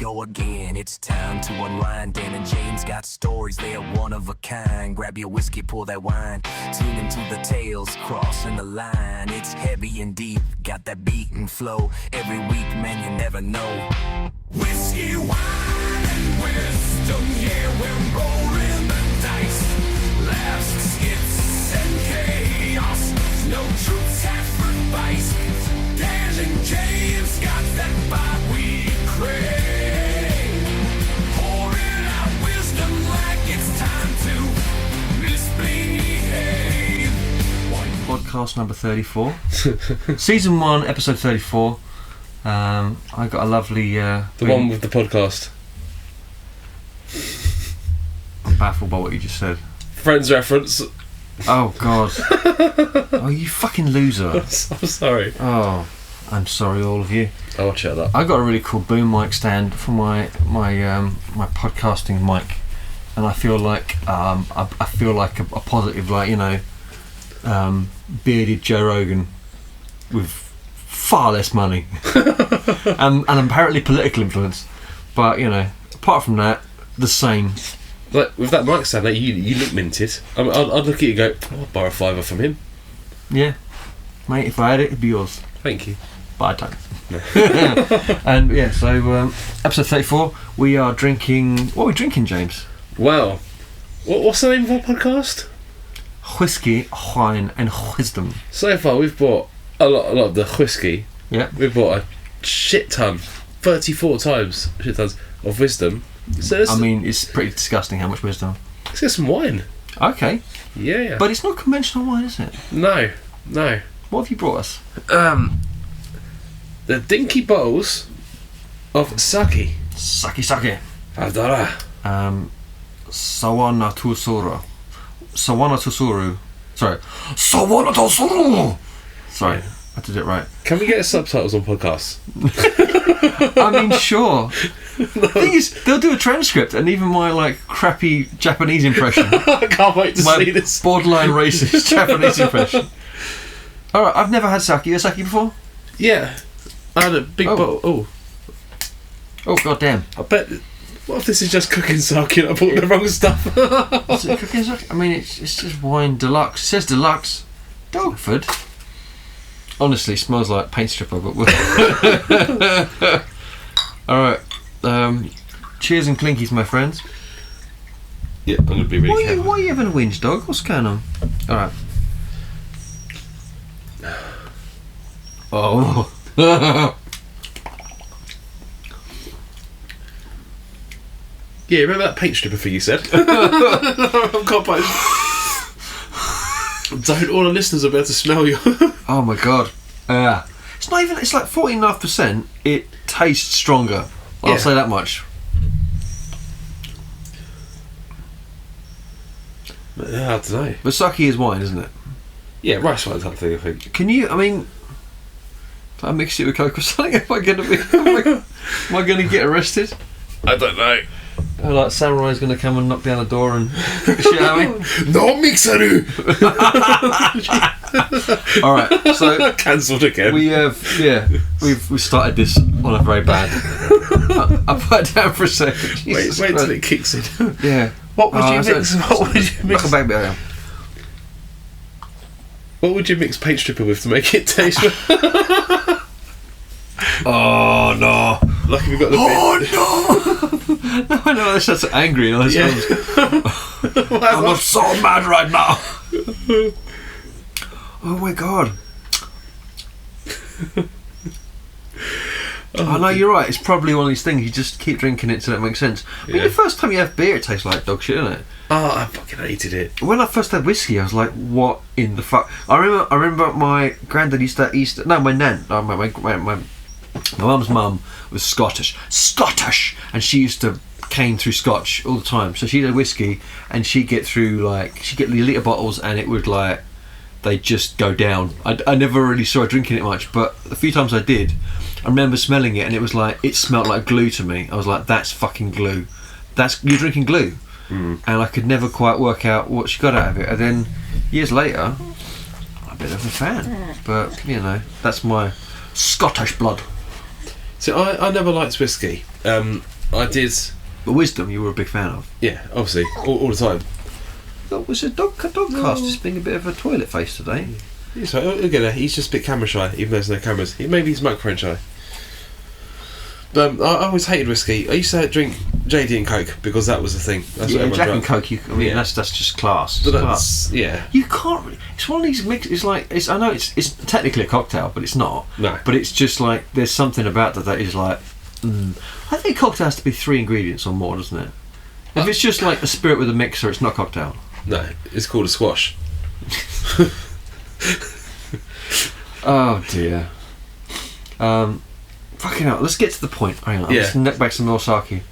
go again. It's time to unwind. Dan and James got stories, they are one of a kind. Grab your whiskey, pour that wine. Tune into the tales, crossing the line. It's heavy and deep, got that beat and flow. Every week, man, you never know. Whiskey, wine, and wisdom, yeah, we're rolling the dice. Laughs, skits, and chaos. No true sacrifice. Dan and James got that vibe we crave. Pouring out wisdom like it's time to misbehave. Podcast number 34. Season 1, episode 34. I got a lovely... the one with the podcast. I'm baffled by what you just said. Friends reference. Oh, God. Oh, you fucking loser. I'm sorry. Oh, I'm sorry, all of you. I'll watch out that. I got a really cool boom mic stand for my podcasting mic, and I feel like I feel like a positive, like, you know, bearded Joe Rogan with far less money and apparently political influence. But, you know, apart from that, the same. Like, with that mic stand, like, you look minted. I'd look at you and go, I'll borrow a $5 from him. Yeah, mate, if I had it, it'd be yours. Thank you. But I don't. And yeah, so episode 34, we are drinking... What are we drinking, James? Wow. What's the name of our podcast? Whiskey, wine and wisdom. So far, we've bought a lot of the whiskey. Yeah. We've bought a shit ton, 34 times, shit tons of wisdom. So I mean, it's pretty disgusting how much wisdom. Let's get some wine. Okay. Yeah. But it's not conventional wine, is it? No. What have you brought us? The dinky bottles of sake. Sake. Adara. Sawanatusuru. Sorry, I did it right. Can we get subtitles on podcasts? I mean, sure. The thing is, they'll do a transcript, and even my like crappy Japanese impression. I can't wait to see this. Borderline racist Japanese impression. Alright, I've never had sake. You had sake before? Yeah. I had a big bottle. Oh, goddamn. I bet. What if this is just cooking sake and I bought the wrong stuff? Is it cooking sake? I mean, it's just wine deluxe. It says deluxe. Dogford. Honestly, it smells like paint stripper, but alright. Cheers and clinkies, my friends. Yeah, I'm going to be really careful. Why are you having a whinge, dog? What's going on? Alright. Oh. Yeah, remember that paint stripper thing you said? Don't all the listeners will be able to smell you. Oh my god. It's not even, it's like 14.5%. It tastes stronger. I'll say that much. I don't know. But sake is wine, isn't it? Yeah, rice wine type thing, I think. Can you, I mean, if I mix it with Coke or something, am I going to get arrested? I don't know. Like Samurai's going to come and knock down the door and shit at me? No mixeru! Alright, so cancelled again. We've started this on a very bad. I'll put it down for a second. Wait till it kicks in. Yeah. What would you mix? Back there. What would you mix paint stripper with to make it taste? Oh no! Like if you got the No, I know, that's just angry. I'm so mad right now. Oh my god. I know, you're right. It's probably one of these things you just keep drinking it till it makes sense. I mean, the first time you have beer, it tastes like dog shit, doesn't it? Oh, I fucking hated it. When I first had whiskey, I was like, "What in the fuck?" I remember my granddad used to my nan, my mum's mum was Scottish, and she used to cane through Scotch all the time. So she'd have whiskey, and she'd get through she'd get the litre bottles, and it would they'd just go down. I never really saw her drinking it much, but a few times I did. I remember smelling it, and it was it smelled like glue to me. I was like, that's fucking glue. You're drinking glue. And I could never quite work out what she got out of it. And then years later, I'm a bit of a fan. But, you know, that's my Scottish blood. So I never liked whiskey. I did. But Wisdom, you were a big fan of. Yeah, obviously, all the time. That was a dogcast just being a bit of a toilet face today. He's right. Look at that. He's just a bit camera shy, even though there's no cameras. Maybe he's microphone shy. But I always hated whiskey. I used to drink JD and Coke because that was the thing. That's what everyone Jack and drank. Coke. That's just class. But It's that's class. yeah. You can't. It's one of these mix. It's like I know it's technically a cocktail, but it's not. No. But it's just like there's something about that is like. I think a cocktail has to be 3 ingredients or more, doesn't it? If it's just like a spirit with a mixer, it's not a cocktail. No, it's called a squash. Oh dear. Fucking hell. Let's get to the point. Hang on. Yeah. Let's neck back some more sake.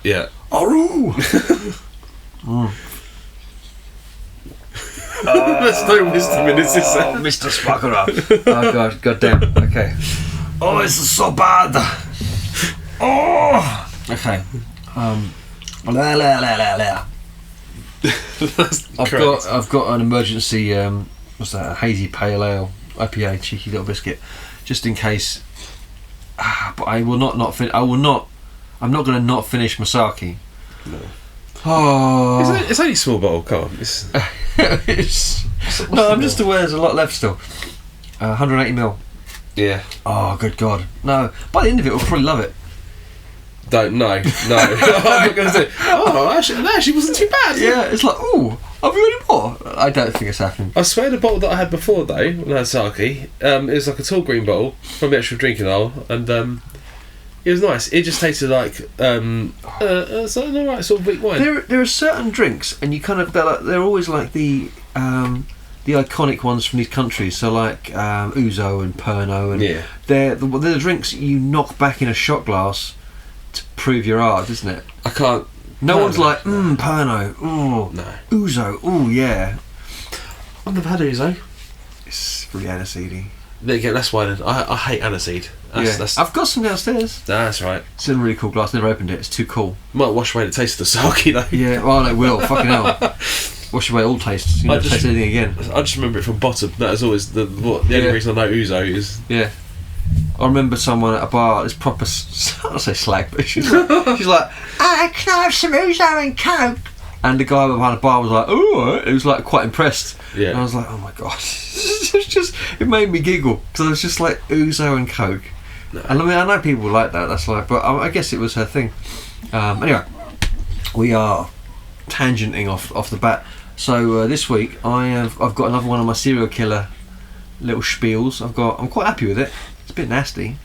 Yeah. Aru! There's no wisdom in this, is there? Mr. Sparkler. Oh god damn. Okay. Oh, it's so bad. Oh. Okay. La, la, la, la, la. That's I've correct. got an emergency. What's that? A hazy pale ale IPA, cheeky little biscuit, just in case. But I will not finish. I'm not going to not finish my sake. No. Oh. It's only a small bottle. Come on. No, I'm just aware there's a lot left still. 180ml. Yeah. Oh, good God. No. By the end of it, we'll probably love it. Don't. No. I'm not going to say. Oh, that actually wasn't too bad. Yeah, it's like, ooh, have we got any more? I don't think it's happening. I swear the bottle that I had before, though, when I had sake, it was like a tall green bottle from the actual drinking hole, and it was nice. It just tasted like it's an alright sort of weak wine. There are certain drinks, and you kind of they're always like the iconic ones from these countries. So like ouzo and Pernod, and Yeah. they're the drinks you knock back in a shot glass to prove your art, isn't it? I can't. No Pernod, one's like, no. Pernod, oh, No. ouzo, oh yeah. I've never had ouzo. It's really aniseedy. There you go. That's why then. I hate aniseed. That's I've got some downstairs. that's right. It's in a really cool glass. Never opened it. It's too cool. Might wash away the taste of the sake though. Yeah, well, it will. Fucking hell. Wash away all tastes. You I never just- taste anything again. I just remember it from bottom. That is always the only Yeah. reason I know ouzo is. Yeah. I remember someone at a bar, this proper, I don't say slag, but she's like, can I have some ouzo and Coke? And the guy behind the bar was like, oh, he was like quite impressed. Yeah. And I was like, oh my god. It made me giggle, because I was just like, ouzo and Coke. No. And I mean, I know people like that, that's like, but I guess it was her thing. Anyway, we are tangenting off the bat. So this week, I've got another one of my serial killer little spiels. I'm quite happy with it. It's a bit nasty.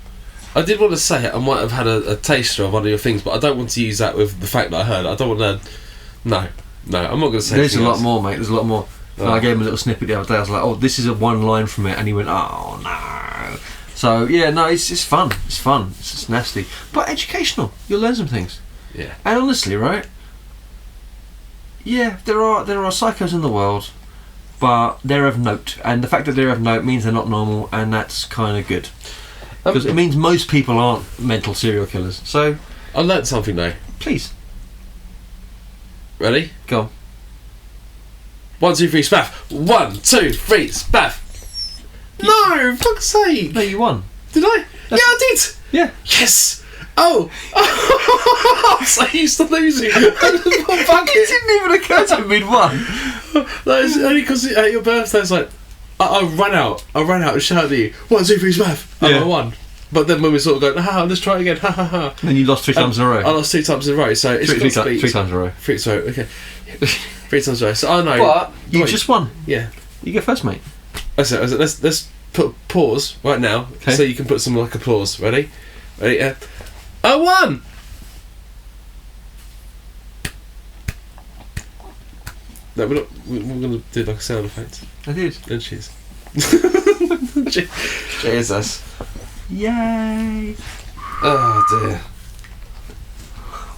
I did want to say it. I might have had a taster of one of your things, but I don't want to use that with the fact that I heard. I don't want to. No, I'm not going to say. There's a anything lot else. more, mate. There's a lot more. Oh. And I gave him a little snippet the other day. I was like, oh, this is a one line from it, and he went, oh no. So yeah, no, it's fun. It's fun. It's just nasty, but educational. You'll learn some things. Yeah. And honestly, right? Yeah, there are psychos in the world, but they're of note, and the fact that they're of note means they're not normal, and that's kind of good because it means most people aren't mental serial killers. So I learnt something though. please Ready? go on. 1, 2, 3, spaff. 1, 2, 3, spaff. No, fuck's sake. No, you won. Did I? Yeah, I did. Yeah. Yes. Oh. I'm so used to losing. I just won bucket. It didn't even occur to me we'd won. That is only because at your birthday, it's like I ran out and shouted at you. 1, 2, 3, spaff. And Yeah. I won. But then when we sort of go, let's try again. Ha ha ha. And then you lost 3 times in a row. I lost 2 times in a row, so it's Three got to be times in a row. Sorry, okay. 3 times in a row. So I know. But you Wait, just won. yeah. You go first, mate. That's it. Let's put pause right now, Okay. so you can put some like applause. Ready? Ready? I won. No, we're gonna do like a sound effect. I did. And cheers. Cheers, us. Yay! Oh dear.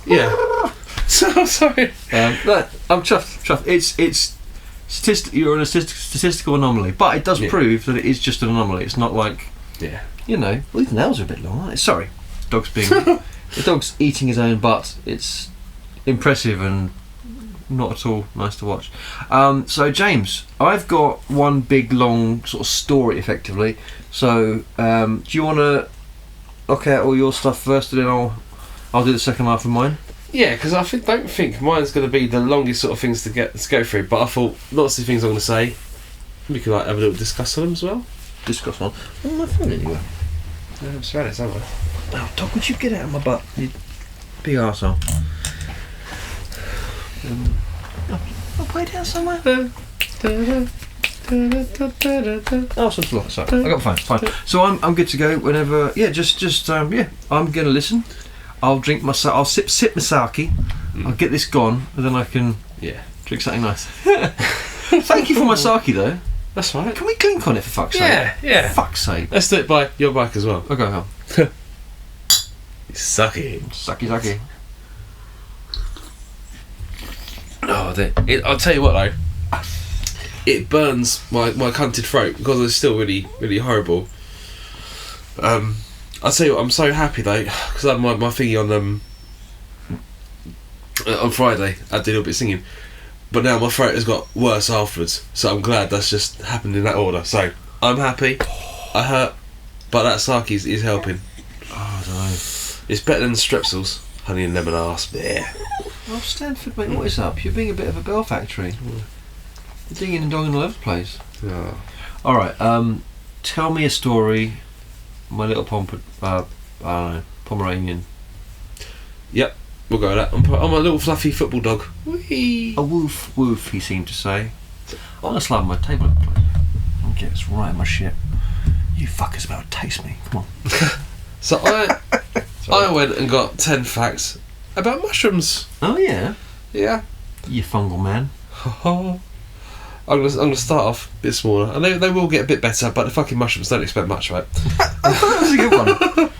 Yeah. So sorry. No, I'm chuffed. It's you're in a statistical anomaly, but it does Yeah. prove that it is just an anomaly. It's not like, Yeah. you know, well, these nails are a bit long, aren't they? Sorry, the dog's eating his own butt. It's impressive and not at all nice to watch. So James, I've got one big long sort of story, effectively. So do you want to knock out all your stuff first, and then I'll do the second half of mine. Yeah, because don't think mine's going to be the longest sort of things to go through. But I thought lots of things I'm going to say. We could like have a little discuss on them as well. Discuss one. On my phone anyway. I'm surrounded, haven't I? Oh, Doc, would you get out of my butt? You big arsehole. I'll play down somewhere. Oh, some floor. Sorry, I got my phone. Fine. So I'm good to go whenever. Yeah, yeah. I'm gonna listen. I'll drink my. I'll sip my sake. I'll get this gone, and then I can. Yeah. Drink something nice. Thank you for my sake, though. That's right. Can we clink on it for fuck's sake? Yeah. Fuck's sake. Let's do it by your bike as well. Okay, home. Sake. Sake. Oh, I'll tell you what though. It burns my cunted throat because it's still really, really horrible. I'll tell you what, I'm so happy though, because I had my thingy on Friday. I did a little bit of singing, but now my throat has got worse afterwards. So I'm glad that's just happened in that order. So I'm happy. I hurt, but that sake is helping. Oh, I don't know. It's better than Strepsils. Honey and lemon arse. Yeah. Oh, Stanford, mate, what is up? You're being a bit of a bell factory. You're dinging and donging all over the place. Oh. All right. Tell me a story. My little I don't know, Pomeranian. Yep, we'll go with that. I'm a little fluffy football dog. Whee! A woof, woof, he seemed to say. I'm going to slide my table up, please. And get this right in my shit. You fuckers about to taste me. Come on. So I went and got 10 facts about mushrooms. Oh, yeah? Yeah. You fungal man. I'm gonna start off a bit smaller, and they will get a bit better, but the fucking mushrooms don't expect much, right? That was a good one.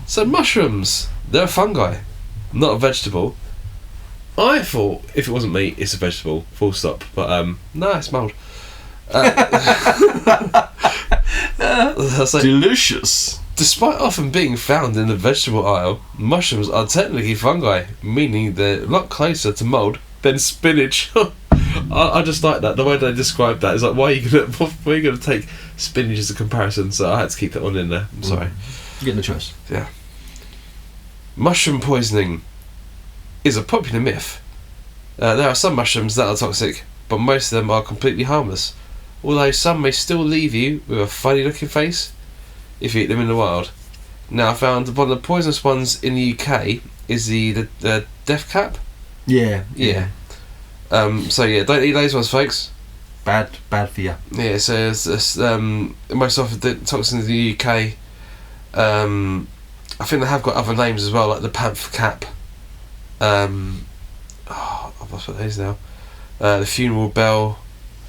So mushrooms, they're a fungi, not a vegetable. I thought if it wasn't meat, it's a vegetable, full stop. But no, it's mould. So, delicious. despite often being found in the vegetable aisle, mushrooms are technically fungi, meaning they're a lot closer to mould than spinach. I just like that. The way they described that is like, why are you gonna take spinach as a comparison? So I had to keep that one in there. I'm sorry. You're getting the choice. Yeah. Mushroom poisoning is a popular myth. There are some mushrooms that are toxic, but most of them are completely harmless. Although some may still leave you with a funny looking face if you eat them in the wild. Now I found one of the poisonous ones in the UK is the death cap. Yeah. So yeah, don't eat those ones, folks. Bad for you. Yeah, so it's most often the toxins in the UK. I think they have got other names as well, like the panther cap. I've lost what it is now. The funeral bell.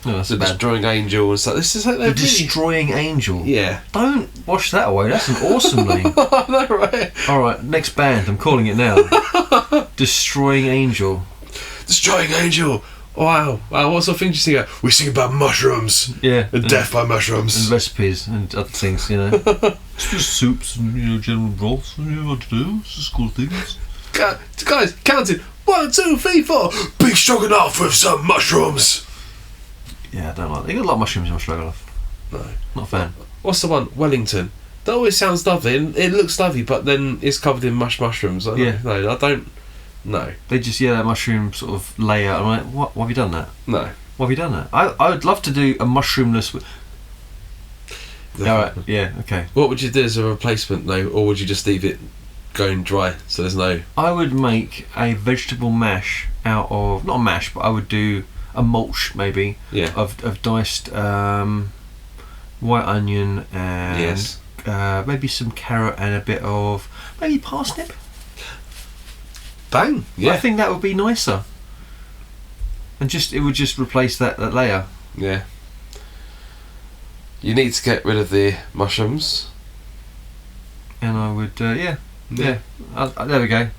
No, that's The bad. destroying angel and stuff. This is like The destroying angel. Yeah. Don't wash that away. That's an awesome name. I know, right? All right, next band. I'm calling it now. Destroying angel. Destroying angel. Wow. What sort of things do you sing about? We sing about mushrooms. Yeah. And death by mushrooms. And recipes and other things, you know. It's just soups and general broths. You know what to do. It's just cool things. Guys, counting. 1, 2, 3, 4. Big stroganoff with some mushrooms. Yeah, I don't like. They got a lot of mushrooms in my stroganoff. No. Not a fan. What's the one? Wellington. That always sounds lovely, and it looks lovely, but then it's covered in mushrooms. Yeah. No, I don't. No. They just that mushroom sort of layer. I'm like, what? Why have you done that? No. Why have you done that? I would love to do a mushroomless. All right. Yeah. Okay. What would you do as a replacement, though, or would you just leave it going dry so there's no? I would make a vegetable mash out of not a mash, but I would do a mulch maybe. Yeah. Of diced white onion and Yes. maybe some carrot and a bit of maybe parsnip. Bang. Yeah. I think that would be nicer. And it would just replace that layer. Yeah. You need to get rid of the mushrooms. And I would, yeah. There we go.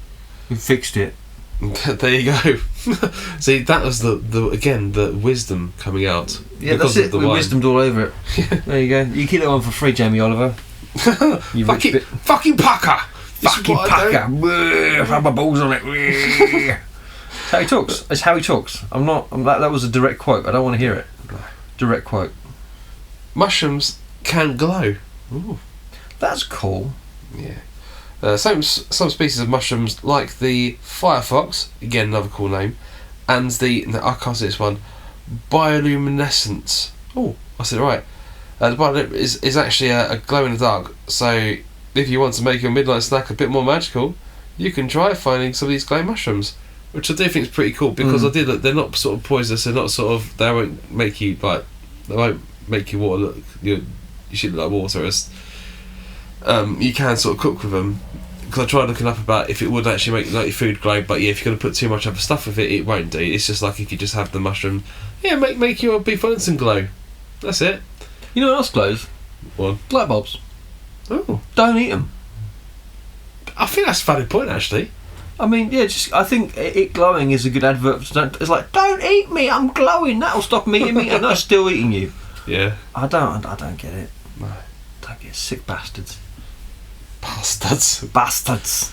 We fixed it. There you go. See, that was the wisdom coming out. Yeah, because that's of it. the We wine. wisdomed all over it. There you go. You keep that one for free, Jamie Oliver. You rich bit. Fucking pucker. Fucking packer. Rubber balls on it. That's how he talks. It's how he talks. That was a direct quote. I don't want to hear it. Direct quote. Mushrooms can glow. Ooh. That's cool. Yeah. Some species of mushrooms, like the firefox, again another cool name, and I can't say this one, bioluminescence. Oh, I said it right. The is actually a glow in the dark. So if you want to make your midnight snack a bit more magical, you can try finding some of these glow mushrooms, which I do think is pretty cool because they're not sort of poisonous. They're not sort of, they won't make you water look. You should look like water. You can sort of cook with them. Because I tried looking up about if it would actually make like your food glow, but yeah, if you're going to put too much other stuff with it, it won't do. It's just like if you just have the mushroom, make your beef Wellington glow. That's it. You know what else glows? What? Light bulbs. Oh, Don't eat them. I think that's a valid point actually. I mean, yeah, I think it glowing is a good advert. It's like, don't eat me, I'm glowing. That'll stop me eating me, and I'm still eating you. Yeah. I don't get it. No. Don't get it. Sick bastards. Bastards.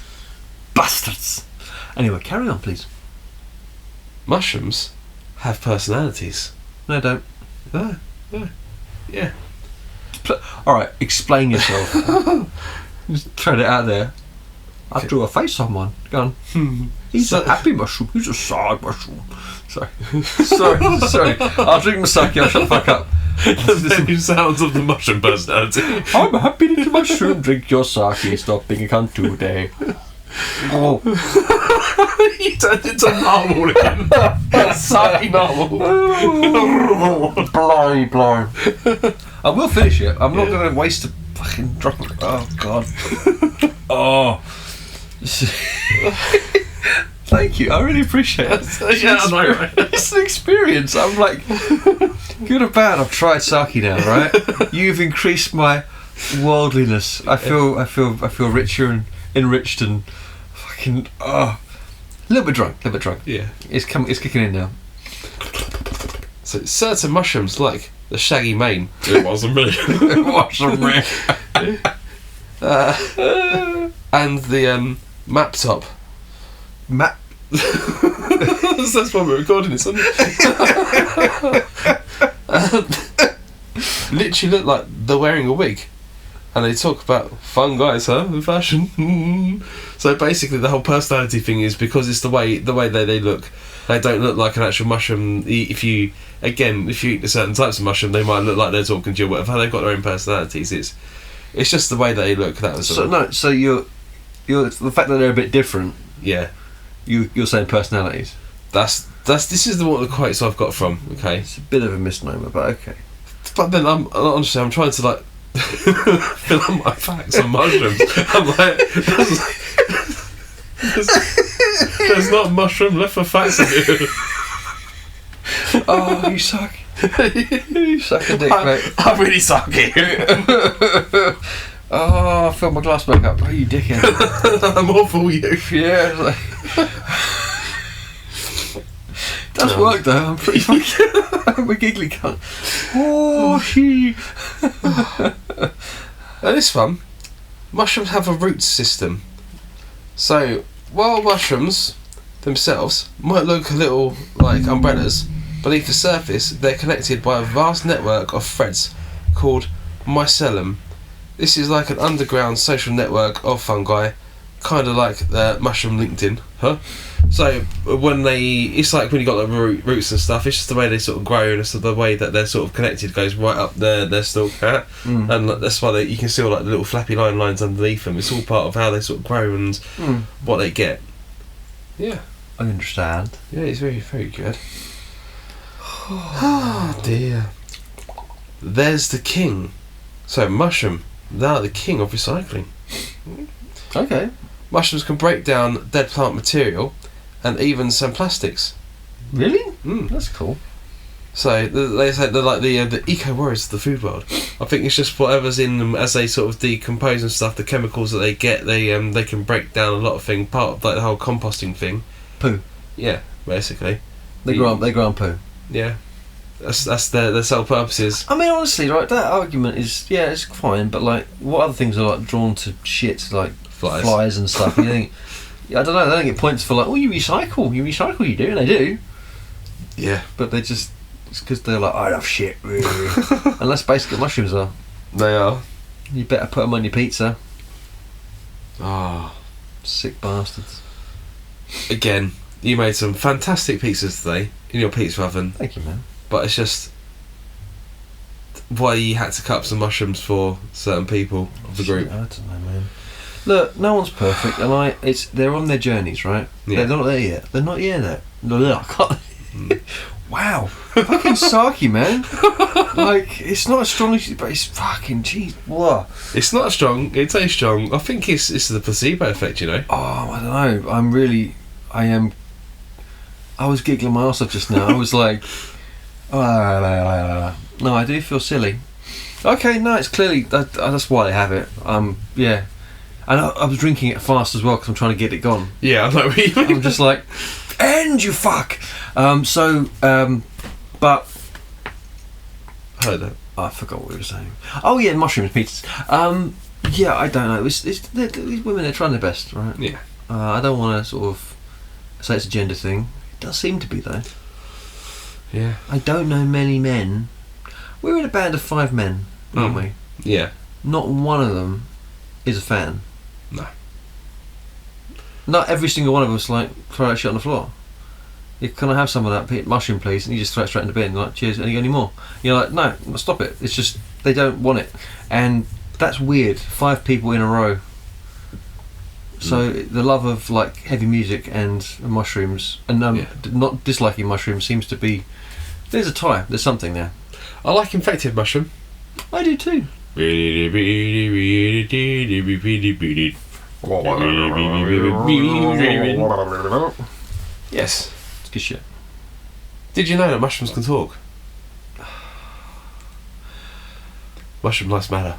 Anyway, carry on, please. Mushrooms have personalities. No, don't. Yeah. All right, explain yourself. Just throw it out there. I drew a face on one. Go on. He's a happy mushroom. He's a sad mushroom. Sorry. I'll drink my sake. I'll shut the fuck up. The sounds of the mushroom personality. I'm a happy little mushroom. Drink your sake. Stop being a cunt today. Oh. You turned into marble again. Sake marble. Blimey. I will finish it. I'm not going to waste a fucking drop. Oh, God. Oh. Thank you. I really appreciate it. Yeah, I know, right? It's an experience. I'm like, good or bad, I've tried sake now, right? You've increased my worldliness. I feel richer and enriched and fucking a little bit drunk. Yeah. It's kicking in now. So certain mushrooms like the shaggy mane. It wasn't me. And the map top. That's why we're recording this, isn't it? Literally look like they're wearing a wig. And they talk about fun guys, huh? In fashion. So basically the whole personality thing is because it's the way they look. They don't look like an actual mushroom. If you eat certain types of mushroom, they might look like they're talking to you or whatever. They've got their own personalities. It's just the way that they look. That was So you're the fact that they're a bit different. Yeah. You're saying personalities. This is what the quotes I've got from. Okay. It's a bit of a misnomer, but okay. But then I'm trying to like fill up my facts on mushrooms. I'm like, there's not mushroom left for facts in here. Oh, you suck. You suck a dick, mate. I really suck it. Oh, I filled my glass back up. Oh, you dickhead. I'm awful, you. Yeah. It's like... Does work though. I'm pretty fucking. I'm a giggly cunt. Oh, she. Now this one, mushrooms have a root system. So while mushrooms themselves might look a little like umbrellas, beneath the surface they're connected by a vast network of threads called mycelium. This is like an underground social network of fungi, kind of like the mushroom LinkedIn, huh? So it's like when you got like roots and stuff. It's just the way they sort of grow, and it's the way that they're sort of connected goes right up their stalk, and that's why you can see all like the little flappy lines underneath them. It's all part of how they sort of grow and what they get. Yeah, I understand. Yeah, it's very, very good. Oh dear. There's the king. So mushroom. Now the king of recycling. Okay. Mushrooms can break down dead plant material and even some plastics. Really? That's cool. So they say they're like the eco warriors of the food world. I think it's just whatever's in them as they sort of decompose and stuff. The chemicals that they get, they can break down a lot of things. Part of like the whole composting thing. Poo. Yeah, basically. They grow on poo. Yeah. That's their sole purposes. I mean, honestly, right, that argument is, yeah, it's fine, but like, what other things are like drawn to shit, like flies and stuff? You think, I don't know, they don't get points for like, oh, you recycle, you do, and they do. Yeah. But they just, it's because they're like, I love shit, really. And that's basically what mushrooms are. They are. You better put them on your pizza. Oh, Sick bastards. again, you made some fantastic pizzas today in your pizza oven, Thank you, man. but it's just why you had to cut up some mushrooms for certain people of the group. I don't know, man. Look, no one's perfect, and they're on their journeys, right? Yeah. They're not there yet. They're not yet there. No, I can't. Wow, fucking sake, man. Like, it's not as strong as you, but it's fucking jeez. What? It's not strong. It tastes strong. I think it's the placebo effect, you know. Oh, I don't know. I was giggling my ass off just now. I was like, no, I do feel silly. Okay, no, it's clearly that's why they have it. Yeah, and I was drinking it fast as well because I'm trying to get it gone. Yeah, I know what you mean. I'm just like, end you fuck. But Heard that. I forgot what we were saying. Oh yeah, mushrooms, pizzas. Yeah, I don't know. These women, they're trying their best, right? Yeah. I don't want to sort of say it's a gender thing. It does seem to be though. Yeah. I don't know many men. We're in a band of 5 men, aren't we? Yeah. Not one of them is a fan. No. Not every single one of us like throw that shit on the floor. Can I have some of that mushroom, please? And you just throw it straight in the bin. Like, cheers. And you got any more? You're like, no, stop it. It's just they don't want it, and that's weird. 5 people in a row. So the love of like heavy music and mushrooms, and not disliking mushrooms seems to be. There's a tie. There's something there. I like infected mushroom. I do too. Yes. It's good shit. Did you know that mushrooms can talk? Mushroom lives matter.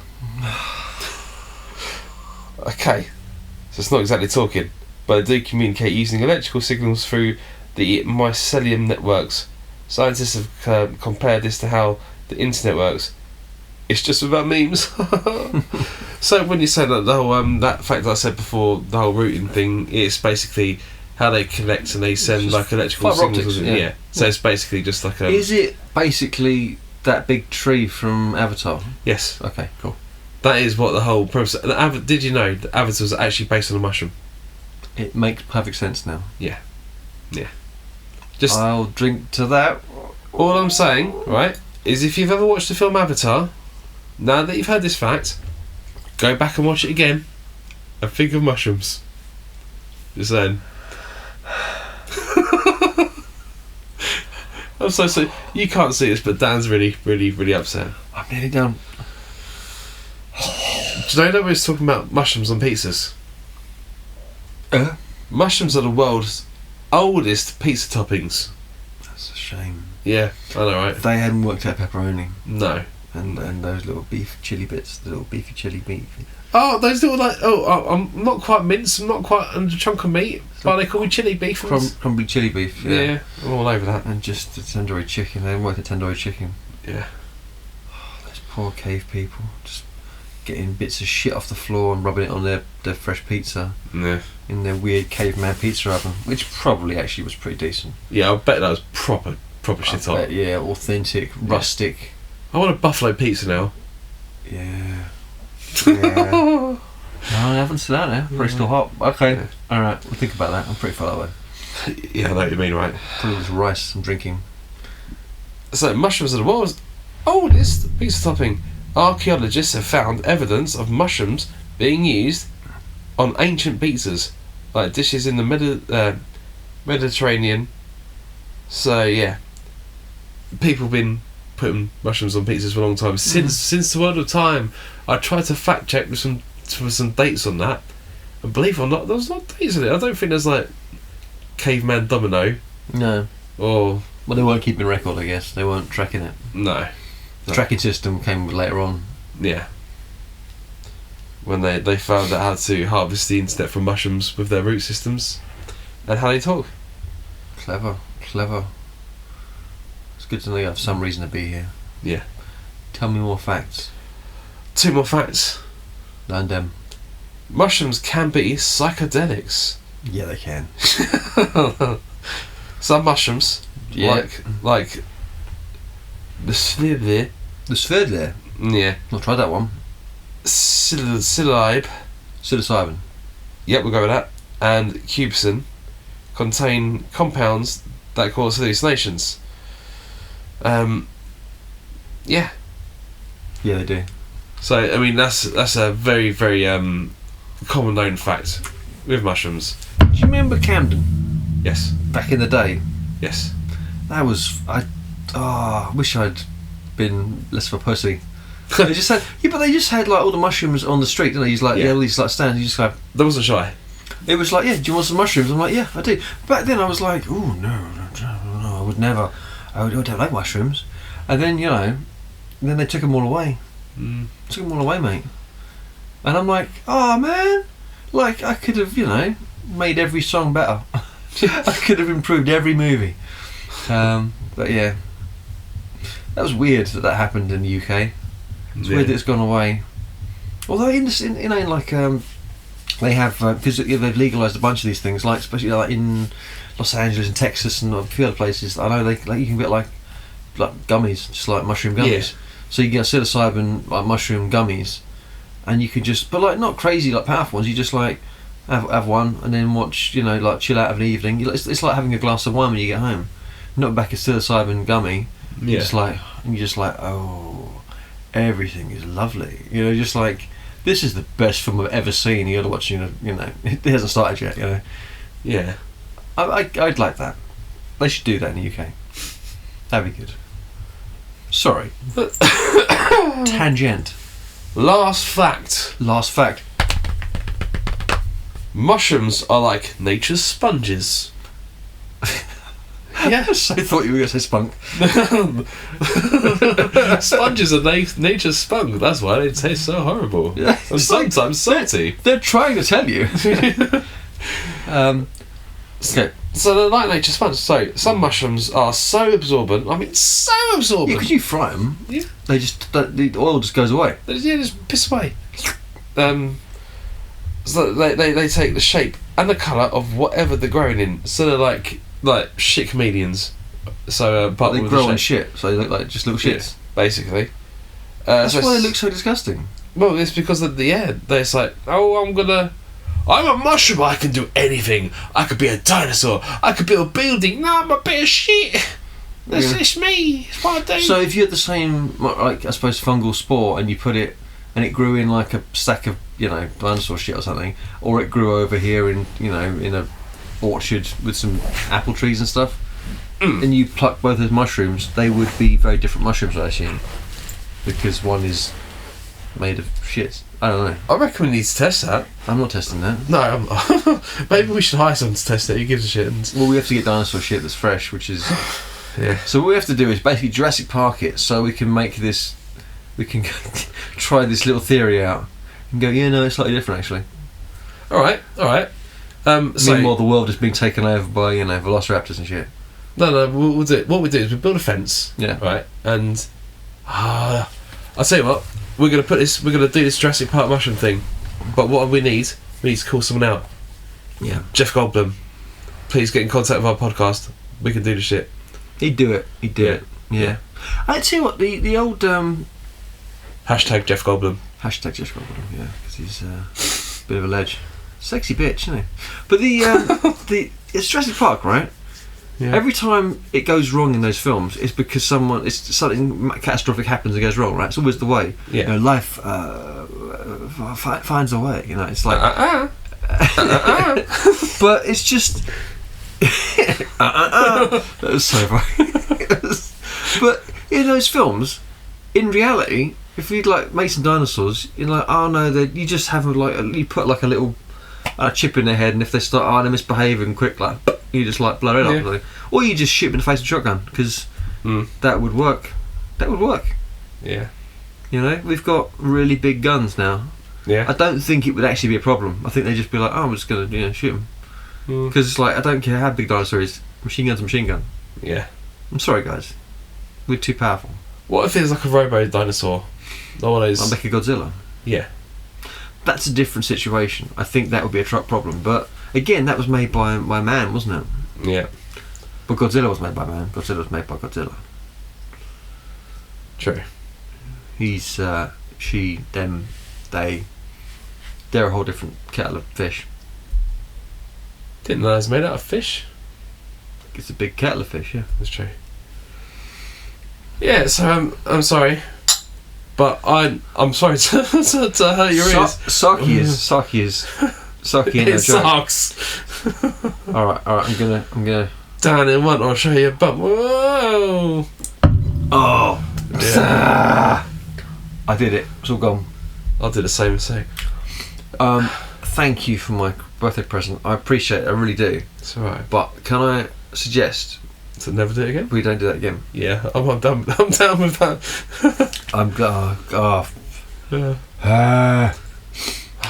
Okay, so it's not exactly talking, but they do communicate using electrical signals through the mycelium networks. Scientists have compared this to how the internet works. It's just without memes. So when you say that the whole that fact that I said before, the whole routing thing, it's basically how they connect and they send Just like electrical fibre signals. optics, yeah. So it's basically just like a. Is it basically that big tree from Avatar? Yes, Okay, cool. that is what the whole premise. Did you know that Avatar was actually based on a mushroom? It makes perfect sense now. Just I'll drink to that. all I'm saying, right, is if you've ever watched the film Avatar, now that you've heard this fact, go back and watch it again, and think of mushrooms. Just saying. I'm so sorry. You can't see this, but Dan's really, really, really upset. I'm nearly done. Do you know that we was talking about mushrooms on pizzas? Mushrooms are the world's oldest pizza toppings. That's a shame. Yeah, I know, right? They hadn't worked out pepperoni No. and those little beef chili bits, the little beefy chili beef. Oh, those little like I'm not quite mince, I'm not quite a chunk of meat, but they call me chili beef. Crumbly chili beef. Yeah, I'm all over that. And just the tandoori chicken. They didn't work the tandoori chicken. Yeah. Those poor cave people just getting bits of shit off the floor and rubbing it on their fresh pizza Yeah. in their weird caveman pizza oven, which probably actually was pretty decent. Yeah, I bet that was proper shit I on. bet, yeah, authentic, rustic. I want a buffalo pizza now. Yeah. Yeah. No, I haven't seen that now. Pretty still hot. Okay. Yeah. Alright, we'll think about that. I'm pretty far away. Yeah, I know what you mean, right? Probably with rice I'm drinking. So, mushrooms are the world's oldest pizza topping. Archaeologists have found evidence of mushrooms being used on ancient pizzas, like dishes in the Mediterranean. So, yeah. People have been putting mushrooms on pizzas for a long time. Since the world of time. I tried to fact check with some dates on that. And believe it or not, there's not dates on it. I don't think there's like caveman domino No. or Well, they weren't keeping record, I guess. They weren't tracking it. no. The tracking system came later on. Yeah. When they found out how to harvest the internet from mushrooms with their root systems and how they talk. Clever. It's good to know you have some reason to be here. Yeah. Tell me more facts. 2 more facts. Learn them. Mushrooms can be psychedelics. Yeah, they can. Some mushrooms, Yeah. like the Svivir, The Sverdler. yeah, I'll try that one. psilocybe, Psilocybin. Yep, we'll go with that. And cubicin contain compounds that cause hallucinations. Yeah. Yeah, they do. So I mean that's a very very common known fact with mushrooms. Do you remember Camden Yes. back in the day? Yes. That was I wish I'd been less of a pussy. They just had but they just had like all the mushrooms on the street, didn't they? He's like all these like stands. You just like That wasn't shy. it was like, yeah, do you want some mushrooms? I'm like, yeah, I do. Back then I was like, oh no, I would never. I don't like mushrooms. And then then they took them all away. Took them all away, mate. And I'm like, oh man, like I could have made every song better. I could have improved every movie. But yeah, that was weird that happened in the UK. It's weird that it's gone away. Although in they have because they've legalised a bunch of these things, like especially like in Los Angeles and Texas and a few other places. I know you can get like gummies, just like mushroom gummies. Yeah. So you get psilocybin like mushroom gummies, and you can just but like not crazy like powerful ones. You just like have one and then watch like chill out of the evening. It's like having a glass of wine when you get home. Not back a psilocybin gummy. Yeah. You're just like oh, everything is lovely. Just like. This is the best film I've ever seen. You're watching, it hasn't started yet, Yeah. I'd like that. They should do that in the UK. That'd be good. Sorry. Tangent. Last fact. Mushrooms are like nature's sponges. Yes, I thought you were going to say spunk. Sponges are nature's spunk. That's why they taste so horrible. Yeah, And sometimes salty. They're trying to tell you. Okay. So they're like nature's sponge. So some mushrooms are so absorbent. I mean, so absorbent. Yeah, because you fry them, Yeah. the oil just goes away. They just piss away. So they take the shape and the colour of whatever they're growing in. So they're like shit comedians. So but They with grow the on shape. shit, so they look like just little shits. Yeah, basically. That's so why they it's- look so disgusting. Well, it's because of the air. They're just like, I'm a mushroom. I can do anything. I could be a dinosaur. I could build a building. No, I'm a bit of shit. It's me. It's what I do. So if you had the same, like I suppose, fungal spore, and you put it, and it grew in like a stack of dinosaur shit or something, or it grew over here in in a orchard with some apple trees and stuff, and you pluck both those mushrooms, they would be very different mushrooms, I assume, because one is made of shit. I don't know. I reckon we need to test that. I'm not testing that. No, I'm not. Maybe we should hire someone to test it. Who gives a shit? Well, we have to get dinosaur shit that's fresh, which is Yeah. so what we have to do is basically Jurassic Park it, so we can make this, we can try this little theory out and go, it's slightly different actually. All right. So Meanwhile, the world is being taken over by velociraptors and shit. no, we'll do it. What we do is we build a fence. Yeah. Right. And I'll tell you what. We're gonna do this Jurassic Park mushroom thing. But what we need to call someone out. Yeah. Jeff Goldblum. Please get in contact with our podcast. We can do the shit. He'd do it. Yeah. I tell you what, the old Hashtag Jeff Goldblum. hashtag just Goldblum, yeah, because he's a bit of a ledge, sexy bitch, isn't he? But it's Jurassic Park, right? Yeah. Every time it goes wrong in those films, it's because something catastrophic happens and goes wrong, right? It's always the way. Yeah. Life finds a way. It's like. But it's just. That was so funny. But in those films, in reality, if you'd make some dinosaurs, you're like, oh no, you just have you put like a little chip in their head, and if they start they're misbehaving quick, you just blow it up, really. Or you just shoot them in the face with a shotgun, because that would work. Yeah. We've got really big guns now. Yeah. I don't think it would actually be a problem. I think they'd just be like, oh, I'm just gonna shoot them, because it's like, I don't care how big dinosaur is, machine gun's a machine gun. Yeah. I'm sorry guys, we're too powerful. What if it's like a robo dinosaur? Not one of those. Like Mechagodzilla. Yeah. That's a different situation. I think that would be a truck problem, but again, that was made by man, wasn't it? Yeah. But Godzilla was made by man. Godzilla was made by Godzilla. True. He's she, them, they. They're a whole different kettle of fish. Didn't know it was made out of fish. It's a big kettle of fish, yeah. That's true. Yeah, so I'm sorry, but I'm sorry to hurt your ears. Sake is in It a joke. sucks. All right. I'm gonna. Down in one, I'll show you a bump. Whoa! Oh, Yeah. I did it. It's all gone. I'll do the same mistake. Thank you for my birthday present. I appreciate it. I really do. It's alright. But can I suggest To never do it again? we don't do that again? Yeah, I'm down with that. Yeah.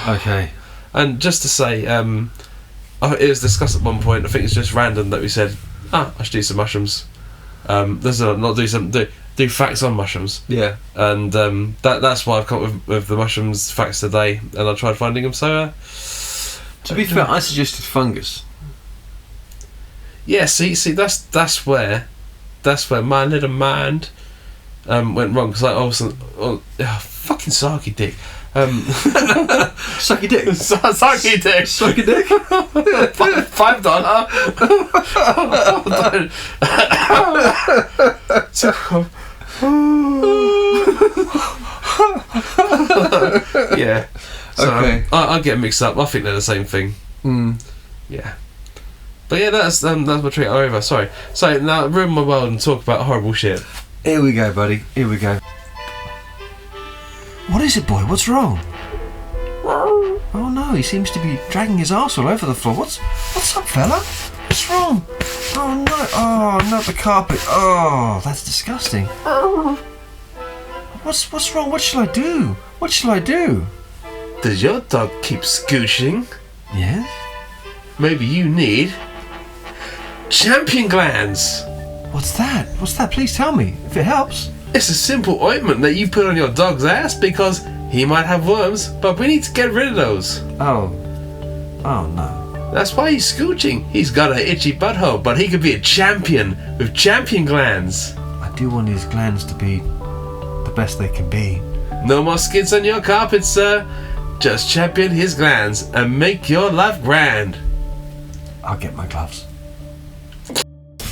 Okay. And just to say, it was discussed at one point. I think it's just random that we said, I should do some mushrooms. Do facts on mushrooms. Yeah. And that's why I've come up with the mushrooms facts today, and I tried finding them. So, To be fair, I suggested fungus. yeah. See, that's where my little mind went wrong, because fucking sarky dick. Suck your dick. Sarky dick. Suck your dick. $5. Yeah. So, Okay. I get mixed up. I think they're the same thing. Yeah. But yeah, that's my treat over. Sorry. So now ruin my world and talk about horrible shit. Here we go, buddy. Here we go. What is it, boy? What's wrong? Oh no, he seems to be dragging his arse all over the floor. What's up, fella? What's wrong? Oh no! Oh, not the carpet. Oh, that's disgusting. What's wrong? What shall I do? What shall I do? Does your dog keep scooching? Yes. Maybe you need champion glands. What's that? What's that? Please tell me if it helps. It's a simple ointment that you put on your dog's ass because he might have worms, but we need to get rid of those. Oh no. That's why he's scooching. He's got an itchy butthole, but he could be a champion with champion glands. I do want his glands to be the best they can be. No more skids on your carpet, sir. Just champion his glands and make your life grand. I'll get my gloves.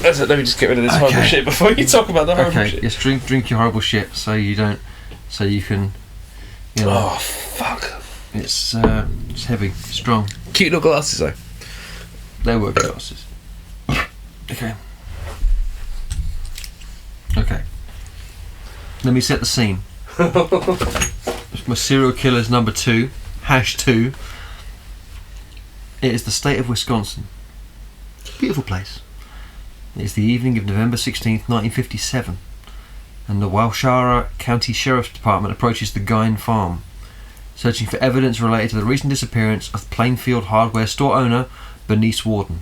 That's it, let me just get rid of this horrible shit before you talk about the horrible shit. Yes, drink your horrible shit so you can, Oh, fuck. It's heavy, strong. Cute little glasses, though. They were glasses. Okay. Let me set the scene. My serial killer's number 2, #2. It is the state of Wisconsin. Beautiful place. It is the evening of November 16th, 1957, and the Walshara County Sheriff's Department approaches the Guine farm, searching for evidence related to the recent disappearance of Plainfield hardware store owner Bernice Warden.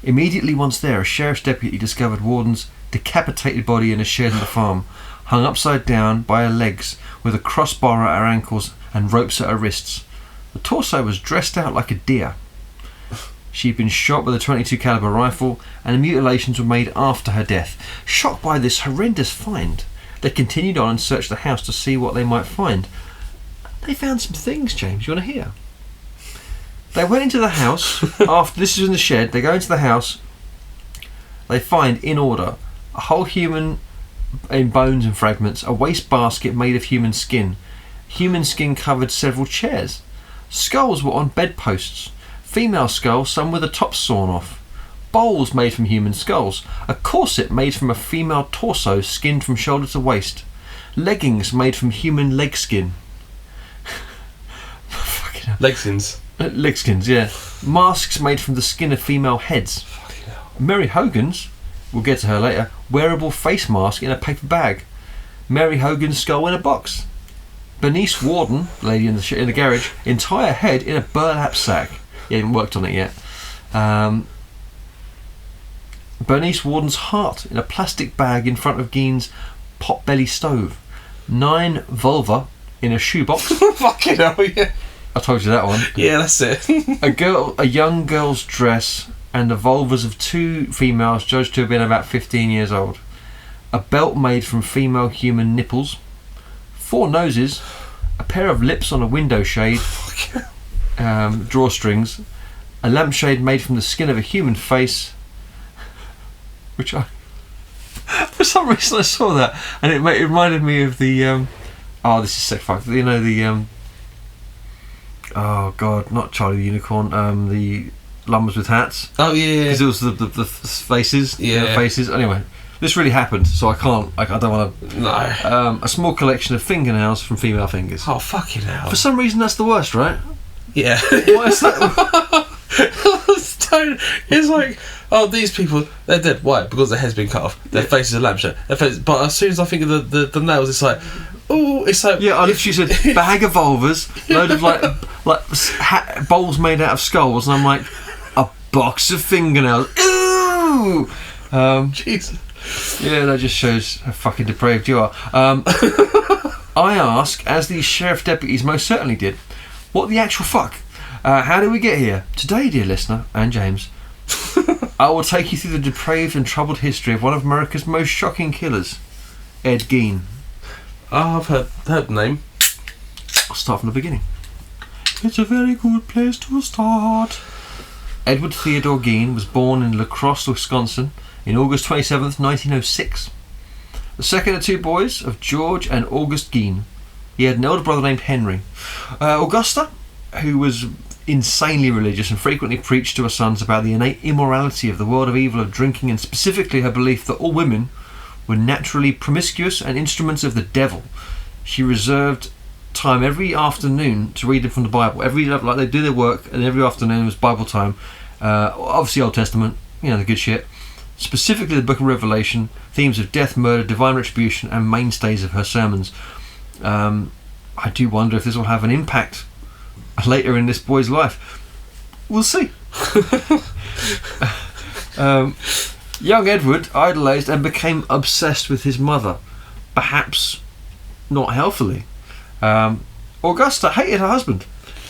Immediately once there, a sheriff's deputy discovered Warden's decapitated body in a shed on the farm, hung upside down by her legs with a crossbar at her ankles and ropes at her wrists. The torso was dressed out like a deer. She'd been shot with a .22 caliber rifle, and the mutilations were made after her death. Shocked by this horrendous find, they continued on and searched the house to see what they might find. They found some things, James. You want to hear? They went into the house after this was in the shed. They go into the house. They find, in order, a whole human in bones and fragments, a waste basket made of human skin. Human skin covered several chairs. Skulls were on bedposts. Female skulls, some with the tops sawn off. Bowls made from human skulls. A corset made from a female torso skinned from shoulder to waist. Leggings made from human leg skin. Fucking hell. Leg skins. Leg skins, yeah. Masks made from the skin of female heads. Fucking hell. Mary Hogan's, we'll get to her later, wearable face mask in a paper bag. Mary Hogan's skull in a box. Bernice Warden, lady in the garage, entire head in a burlap sack. He hasn't worked on it yet. Bernice Warden's heart in a plastic bag in front of Gein's potbelly stove. 9 vulva in a shoebox. Fucking hell, yeah. I told you that one. Yeah, that's it. A young girl's dress and the vulvas of 2 females judged to have been about 15 years old. A belt made from female human nipples. 4 noses. A pair of lips on a window shade. Drawstrings. a lampshade made from the skin of a human face, which I, for some reason I saw that, and it reminded me of the, oh, this is so fucked, you know, the, oh god, not Charlie the Unicorn, the Lumbers with Hats. Oh yeah. Because it was the faces. Yeah. The faces. Anyway, this really happened, so I can't. I don't want to. No. A small collection of fingernails from female fingers. Oh fucking hell. For some reason, that's the worst, right? Yeah. Why is that? It's like, oh, these people, they're dead. Why? Because their head's been cut off. Their face is a lampshade. But as soon as I think of the nails, it's like, oh, it's like. Yeah, I literally said bag of vulvas, load of like bowls made out of skulls, and I'm like, a box of fingernails. Ooh. Jesus. Yeah, that just shows how fucking depraved you are. I ask, as these sheriff deputies most certainly did, what the actual fuck? How did we get here? Today, dear listener, and James, I will take you through the depraved and troubled history of one of America's most shocking killers, Ed Gein. Oh, I've heard the name. I'll start from the beginning. It's a very good place to start. Edward Theodore Gein was born in La Crosse, Wisconsin, in August 27th, 1906. The second of two boys of George and August Gein. He had an older brother named Henry. Augusta, who was insanely religious and frequently preached to her sons about the innate immorality of the world of evil of drinking, and specifically her belief that all women were naturally promiscuous and instruments of the devil. She reserved time every afternoon to read them from the Bible. Like they do their work, and every afternoon was Bible time. Obviously Old Testament, you know, the good shit. Specifically the Book of Revelation, themes of death, murder, divine retribution, and mainstays of her sermons. I do wonder if this will have an impact later in this boy's life. We'll see. Young Edward idolised and became obsessed with his mother, perhaps not healthily. Augusta hated her husband,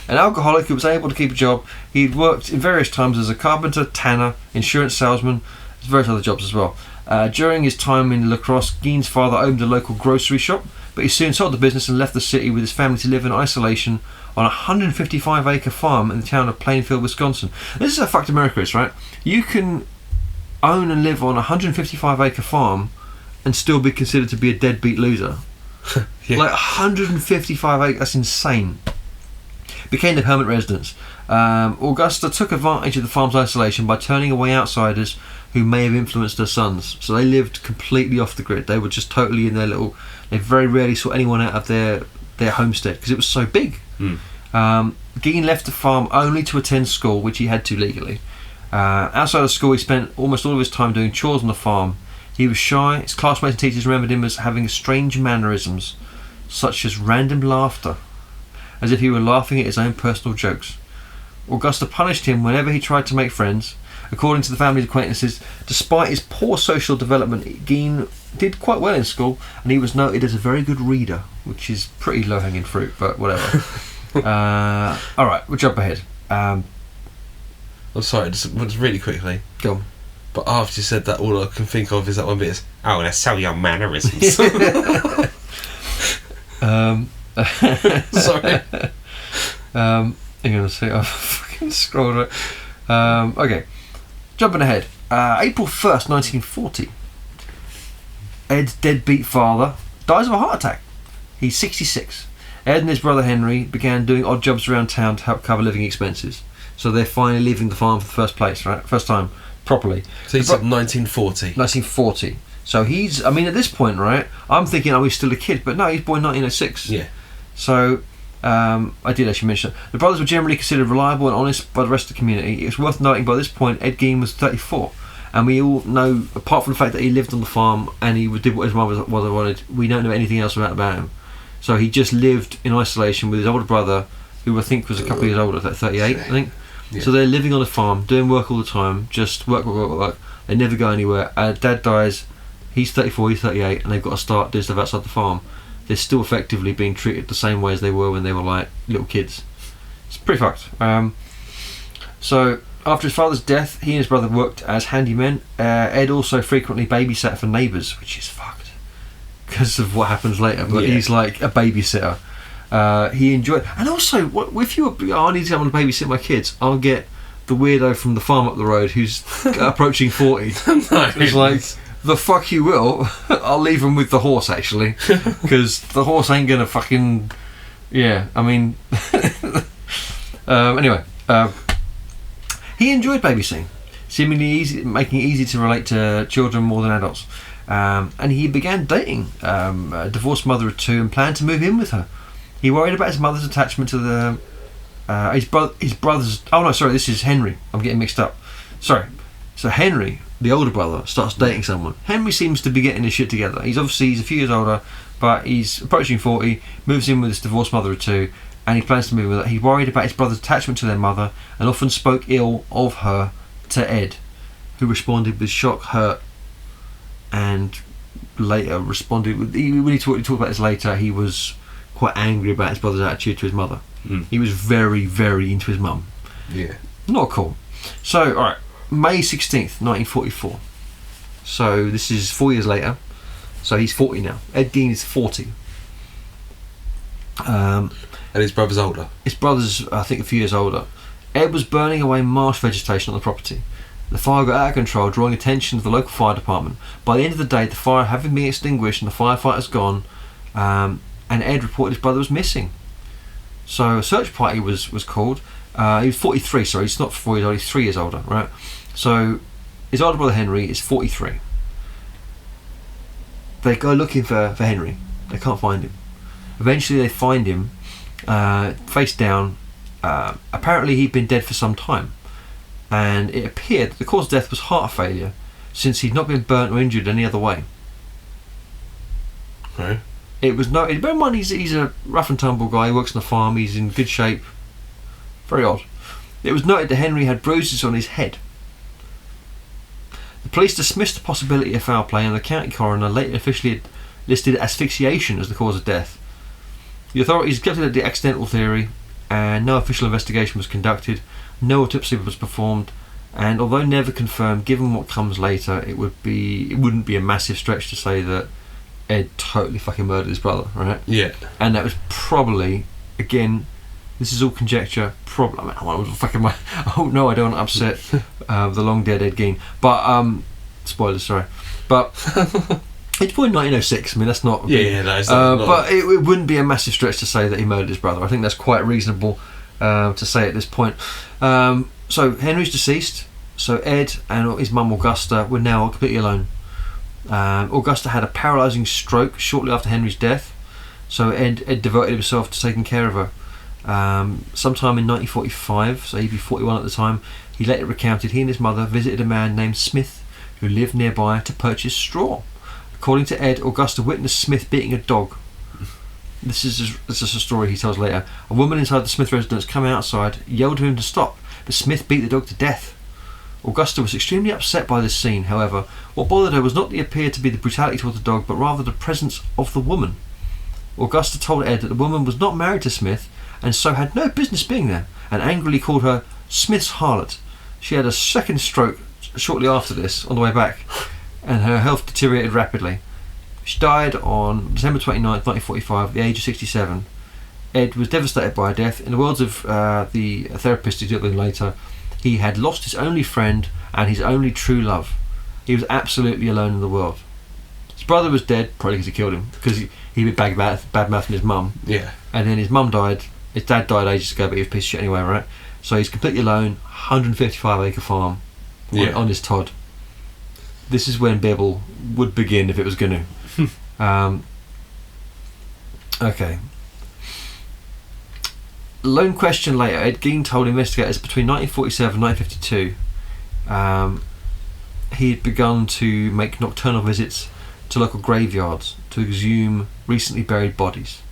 an alcoholic who was able to keep a job. He'd worked in various times as a carpenter, tanner, insurance salesman, various other jobs as well. During his time in La Crosse, Gein's father owned a local grocery shop, but he soon sold the business and left the city with his family to live in isolation on a 155-acre farm in the town of Plainfield, Wisconsin. This is how fucked America is, right? You can own and live on a 155-acre farm and still be considered to be a deadbeat loser. Yeah. Like 155 acres, that's insane. Became the permanent residence. Augusta took advantage of the farm's isolation by turning away outsiders who may have influenced her sons. So they lived completely off the grid. They were just totally in their little. They very rarely saw anyone out of their homestead because it was so big. Gein left the farm only to attend school, which he had to legally. Outside of school, he spent almost all of his time doing chores on the farm. He was shy. His classmates and teachers remembered him as having strange mannerisms, such as random laughter, as if he were laughing at his own personal jokes. Augusta punished him whenever he tried to make friends. According to the family's acquaintances, despite his poor social development, Gein did quite well in school, and he was noted as a very good reader, which is pretty low-hanging fruit, but whatever. Alright, we'll jump ahead. I'm sorry, just really quickly. Go on. But after you said that, all I can think of is that one bit is, oh, that's so your mannerisms. Sorry. I'm gonna say I've fucking scrolled it. Okay, jumping ahead. April 1st, 1940. Ed's deadbeat father dies of a heart attack. He's 66. Ed and his brother Henry began doing odd jobs around town to help cover living expenses. So they're finally leaving the farm for the first time properly. So he said 1940. 1940. So he's, I mean, at this point, right, I'm thinking, oh, he's still a kid, but no, he's born 1906. Yeah. So, I did actually mention that. The brothers were generally considered reliable and honest by the rest of the community. It's worth noting by this point, Ed Gein was 34. And we all know, apart from the fact that he lived on the farm and he did what his mother wanted, we don't know anything else about him. So he just lived in isolation with his older brother, who I think was a couple of years older, 38, I think. Yeah. So they're living on a farm, doing work all the time, just work. They never go anywhere. Dad dies, he's 34, he's 38, and they've got to start doing stuff outside the farm. They're still effectively being treated the same way as they were when they were like little kids. It's pretty fucked. So after his father's death, he and his brother worked as handymen. Ed also frequently babysat for neighbours, which is fucked because of what happens later. But he's like a babysitter. He enjoyed, and also if I need someone to babysit my kids, I'll get the weirdo from the farm up the road who's approaching 40. No, It's like, the fuck you will. I'll leave him with the horse, actually, because the horse ain't gonna fucking. Yeah, I mean. Anyway, he enjoyed babysitting, seemingly easy, making it easy to relate to children more than adults. And he began dating a divorced mother of 2 and planned to move in with her. He worried about his mother's attachment to the his brother's. Oh no, sorry, this is Henry. I'm getting mixed up. Sorry. So Henry, the older brother, starts dating someone. Henry seems to be getting his shit together. He's a few years older, but he's approaching 40. Moves in with his divorced mother of 2, and he plans to move with her. He worried about his brother's attachment to their mother and often spoke ill of her to Ed, who responded with shock, hurt, and later responded with. When he talked about this later, he was quite angry about his brother's attitude to his mother. He was very, very into his mum. Yeah. Not cool. So, alright, May 16th, 1944. So, this is 4 years later. So, he's 40 now. Ed Gein is 40. And his brother's older. His brother's, I think, a few years older. Ed was burning away marsh vegetation on the property. The fire got out of control, drawing attention to the local fire department. By the end of the day, the fire having been extinguished and the firefighters gone, and Ed reported his brother was missing. So a search party was called. He was 43, sorry, he's not 4 years old, he's 3 years older, right? So his older brother Henry is 43. They go looking for Henry. They can't find him. Eventually they find him face down. Apparently he'd been dead for some time, and it appeared that the cause of death was heart failure, since he'd not been burnt or injured any other way. Right. It was no. Bear in mind, he's a rough and tumble guy. He works on a farm. He's in good shape. Very odd. It was noted that Henry had bruises on his head. The police dismissed the possibility of foul play, and the county coroner later officially listed asphyxiation as the cause of death. The authorities accepted the accidental theory, and no official investigation was conducted. No autopsy was performed, and although never confirmed, given what comes later, it wouldn't be a massive stretch to say that Ed totally fucking murdered his brother, right? Yeah. And that was probably, again, this is all conjecture, probably, I mean, I want to fucking oh no, I don't want to upset the long dead Ed Gein, but spoilers, sorry, but it's probably 1906. I mean, that's not that is not but it wouldn't be a massive stretch to say that he murdered his brother. I think that's quite reasonable to say at this point. So Henry's deceased, so Ed and his mum Augusta were now completely alone. Augusta had a paralysing stroke shortly after Henry's death, so Ed devoted himself to taking care of her. Sometime in 1945, so he'd be 41 at the time, he later recounted he and his mother visited a man named Smith who lived nearby to purchase straw. According to Ed, Augusta witnessed Smith beating a dog. This is a story he tells later. A woman inside the Smith residence came outside, yelled to him to stop, but Smith beat the dog to death. Augusta was extremely upset by this scene. However, what bothered her was not the appear to be the brutality towards the dog, but rather the presence of the woman. Augusta told Ed that the woman was not married to Smith and so had no business being there, and angrily called her Smith's harlot. She had a second stroke shortly after this on the way back, and her health deteriorated rapidly. She died on December 29th, 1945, at the age of 67. Ed was devastated by her death. In the words of the therapist who dealt with him later, he had lost his only friend and his only true love. He was absolutely alone in the world. His brother was dead, probably because he killed him, because he was bad-mouthing his mum. Yeah. And then his mum died. His dad died ages ago, but he was a piece of shit anyway, right? So he's completely alone, 155-acre farm on his Todd. This is when Bibble would begin if it was going to. Okay. Lone question later, Ed Gein told investigators between 1947 and 1952 he had begun to make nocturnal visits to local graveyards to exhume recently buried bodies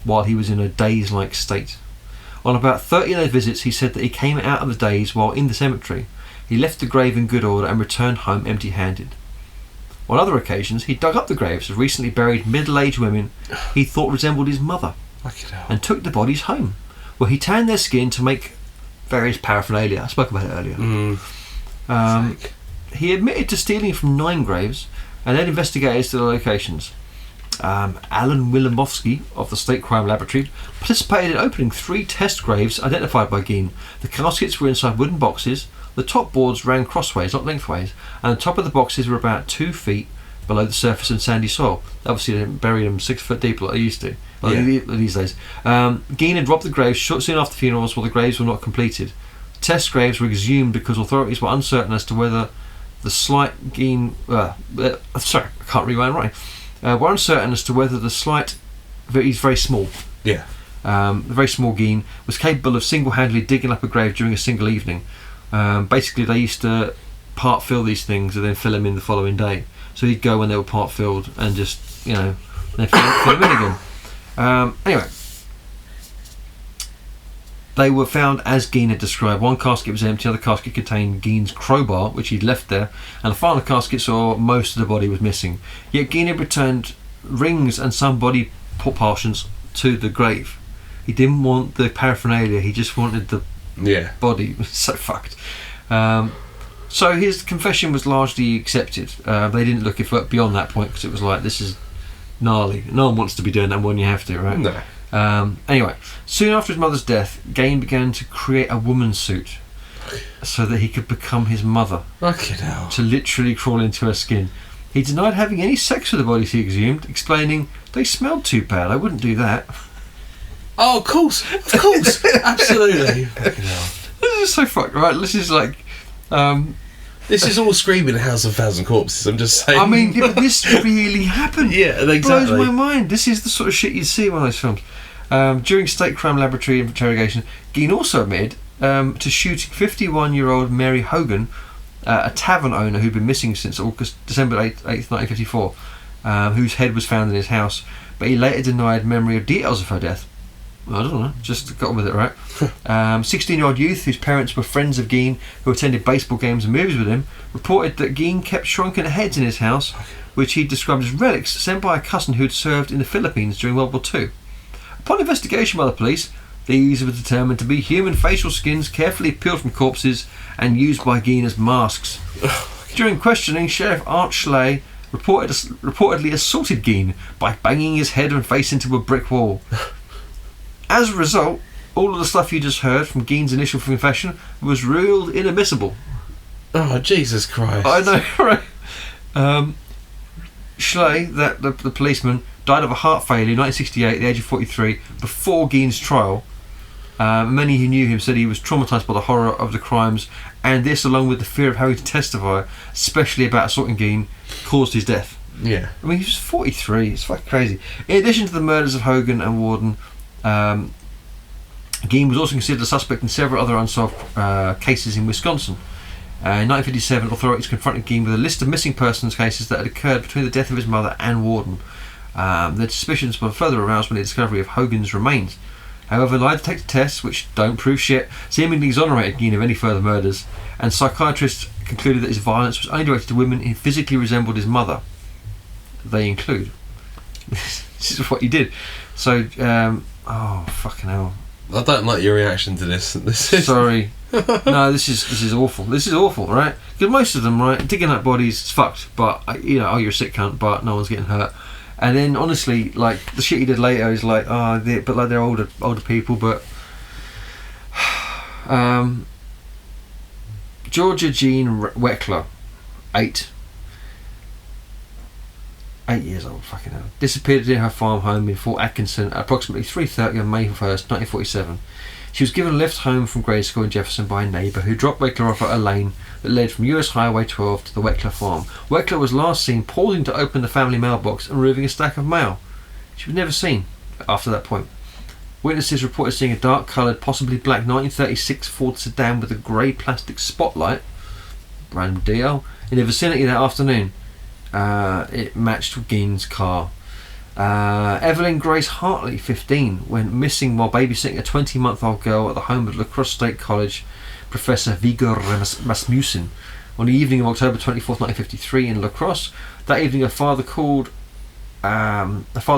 while he was in a daze-like state. On about 30 of those visits, he said that he came out of the daze while in the cemetery. He left the grave in good order and returned home empty-handed. On other occasions, he dug up the graves of recently buried middle-aged women he thought resembled his mother and took the bodies home, where he tanned their skin to make various paraphernalia. I spoke about it earlier. He admitted to stealing from 9 graves and led investigators to the locations. Alan Wilimowski of the State Crime Laboratory participated in opening 3 test graves identified by Geen. The caskets were inside wooden boxes. The top boards ran crossways, not lengthways, and the top of the boxes were about 2 feet below the surface in sandy soil. Obviously, they didn't bury them 6 foot deep like they used to these days. Geen had robbed the graves soon after the funerals, while the graves were not completed. Test graves were exhumed because authorities were uncertain as to whether the slight Geen. Sorry, I can't rewind right. Were uncertain as to whether the slight. He's very small. Yeah. The very small Geen was capable of single-handedly digging up a grave during a single evening. Basically, they used to part fill these things and then fill them in the following day. So he'd go when they were part filled and just, then fill them in again. Anyway, they were found as Geen had described. One casket was empty, the other casket contained Geen's crowbar, which he'd left there, and the final casket saw most of the body was missing. Yet Geen had returned rings and some body portions to the grave. He didn't want the paraphernalia, he just wanted the body. It was so fucked. So his confession was largely accepted. They didn't look beyond that point because it was like, this is gnarly. No one wants to be doing that when you have to, right? No. Anyway, soon after his mother's death, Geen began to create a woman's suit so that he could become his mother. Fucking hell. To literally crawl into her skin. He denied having any sex with the bodies he exhumed, explaining, they smelled too bad, I wouldn't do that. Oh, of course, absolutely. Fucking hell. This is so fucked, right? This is like... this is all screaming House of Thousand Corpses, I'm just saying. I mean, but this really happened. Yeah, exactly. It blows my mind. This is the sort of shit you see in one of those films. During State Crime Laboratory interrogation, Geen also admitted to shooting 51-year-old Mary Hogan, a tavern owner who'd been missing since December 8th, 1954, whose head was found in his house, but he later denied memory of details of her death. I don't know, just got on with it, right? 16-year-old youth whose parents were friends of Geen, who attended baseball games and movies with him, reported that Geen kept shrunken heads in his house, which he described as relics sent by a cousin who had served in the Philippines during World War II. Upon investigation by the police, these were determined to be human facial skins carefully peeled from corpses and used by Geen as masks. During questioning, Sheriff Art Schley reportedly assaulted Geen by banging his head and face into a brick wall. As a result, all of the stuff you just heard from Geen's initial confession was ruled inadmissible. Oh, Jesus Christ. I know, right? Schley, the policeman, died of a heart failure in 1968 at the age of 43 before Geen's trial. Many who knew him said he was traumatised by the horror of the crimes, and this, along with the fear of having to testify, especially about assaulting Geen, caused his death. Yeah. I mean, he was 43. It's fucking crazy. In addition to the murders of Hogan and Warden, Geen was also considered a suspect in several other unsolved cases in Wisconsin. In 1957, authorities confronted Geen with a list of missing persons cases that had occurred between the death of his mother and Warden. Their suspicions were further aroused by the discovery of Hogan's remains. However, lie detector tests, which don't prove shit, seemingly exonerated Geen of any further murders, and psychiatrists concluded that his violence was only directed to women who physically resembled his mother. They include. This is what he did. So, oh, fucking hell. I don't like your reaction to this. Sorry. No, this is awful. This is awful, right? Because most of them, right, digging up bodies, it's fucked. But, oh, you're a sick cunt, but no one's getting hurt. And then, honestly, like, the shit he did later is like, but like they're older people, but... Georgia Jean Weckler, 8 years old, fucking hell, disappeared in her farm home in Fort Atkinson at approximately 3:30 on May 1st, 1947. She was given a lift home from grade school in Jefferson by a neighbour who dropped Weckler off at a lane that led from US Highway 12 to the Weckler farm. Weckler was last seen pausing to open the family mailbox and removing a stack of mail. She was never seen after that point. Witnesses reported seeing a dark-coloured, possibly black 1936 Ford sedan with a grey plastic spotlight, random deal, in the vicinity that afternoon. It matched Geen's car. Evelyn Grace Hartley, 15, went missing while babysitting a 20-month-old girl at the home of La Crosse State College professor Viggo Rasmussen on the evening of October 24th, 1953 in La Crosse. That evening her father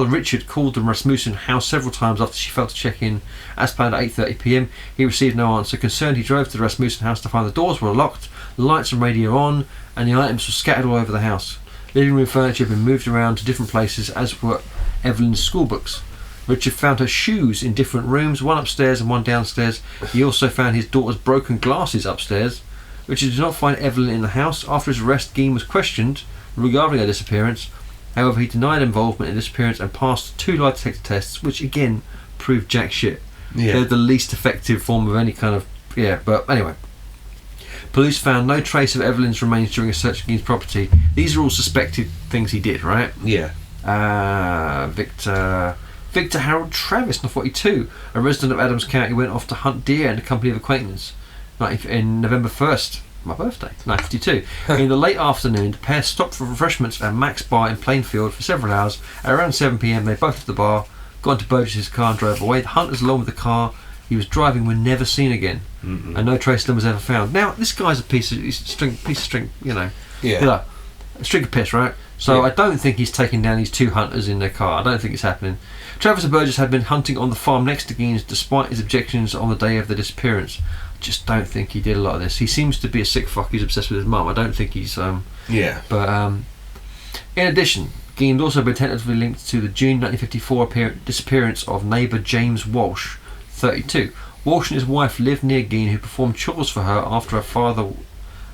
Richard called the Rasmussen house several times after she failed to check in as planned at 8:30 p.m. He received no answer. Concerned, he drove to the Rasmussen house to find the doors were locked, the lights and radio on, and the items were scattered all over the house. Living room furniture had been moved around to different places, as were Evelyn's school books. Richard found her shoes in different rooms, one upstairs and one downstairs. He also found his daughter's broken glasses upstairs. Richard did not find Evelyn in the house. After his arrest, Gein was questioned regarding her disappearance. However, he denied involvement in the disappearance and passed 2 lie detector tests, which again proved jack shit. Yeah. They're the least effective form of any kind of... Yeah, but anyway. Police found no trace of Evelyn's remains during a search of Gein's property. These are all suspected things he did, right? Yeah. Victor Harold Travis, 42, a resident of Adams County, went off to hunt deer in the company of acquaintance in November 1st, my birthday, 1952. In the late afternoon, the pair stopped for refreshments at Mac's Bar in Plainfield for several hours. At around 7 p.m, they both left the bar, got into Burgess's car and drove away. The hunters, along with the car he was driving, were never seen again, and no trace of them was ever found. Now, this guy's a piece of string, you know. Yeah. You know, a string of piss, right? So I don't think he's taking down these 2 hunters in their car. I don't think it's happening. Travis and Burgess had been hunting on the farm next to Gein's despite his objections on the day of the disappearance. I just don't think he did a lot of this. He seems to be a sick fuck. He's obsessed with his mum. I don't think he's... Yeah. But in addition, Gein had also been tentatively linked to the June 1954 disappearance of neighbour James Walsh, 32. Walsh and his wife lived near Gein, who performed chores for her after her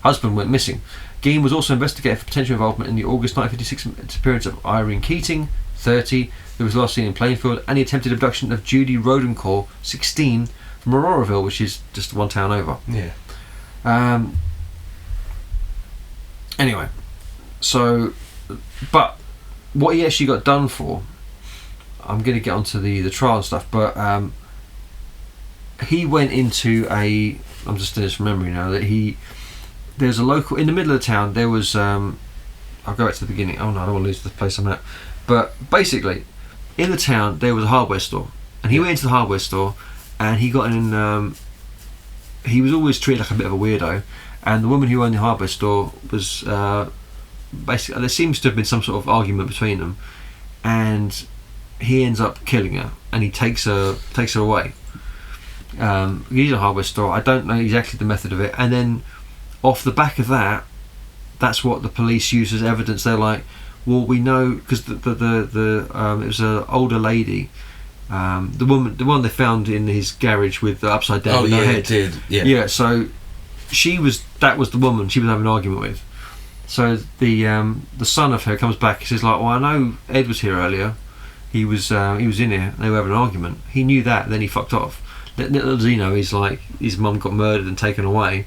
husband went missing. Gein was also investigated for potential involvement in the August 1956 disappearance of Irene Keating, 30, who was last seen in Plainfield, and the attempted abduction of Judy Rodencore, 16, from Auroraville, which is just one town over. Yeah. Anyway, so, but what he actually got done for, I'm going to get onto the trial and stuff, but he went into I'm just doing this from memory now, that there's a local, in the middle of the town, there was, I'll go back to the beginning, oh no, I don't want to lose the place I'm at, but basically, in the town, there was a hardware store, and he went into the hardware store, and he got in, he was always treated like a bit of a weirdo, and the woman who owned the hardware store was, basically, there seems to have been some sort of argument between them, and he ends up killing her, and he takes her away. He's a hardware store, I don't know exactly the method of it, and then off the back of that, that's what the police use as evidence. They're like, well, we know, because it was an older lady, the one they found in his garage with the upside down head. Yeah, so that was the woman she was having an argument with. So the son of her comes back. He says, like, well, I know Ed was here earlier. He was in here. They were having an argument. He knew that. Then he fucked off. Little does he know, he's like, his mum got murdered and taken away,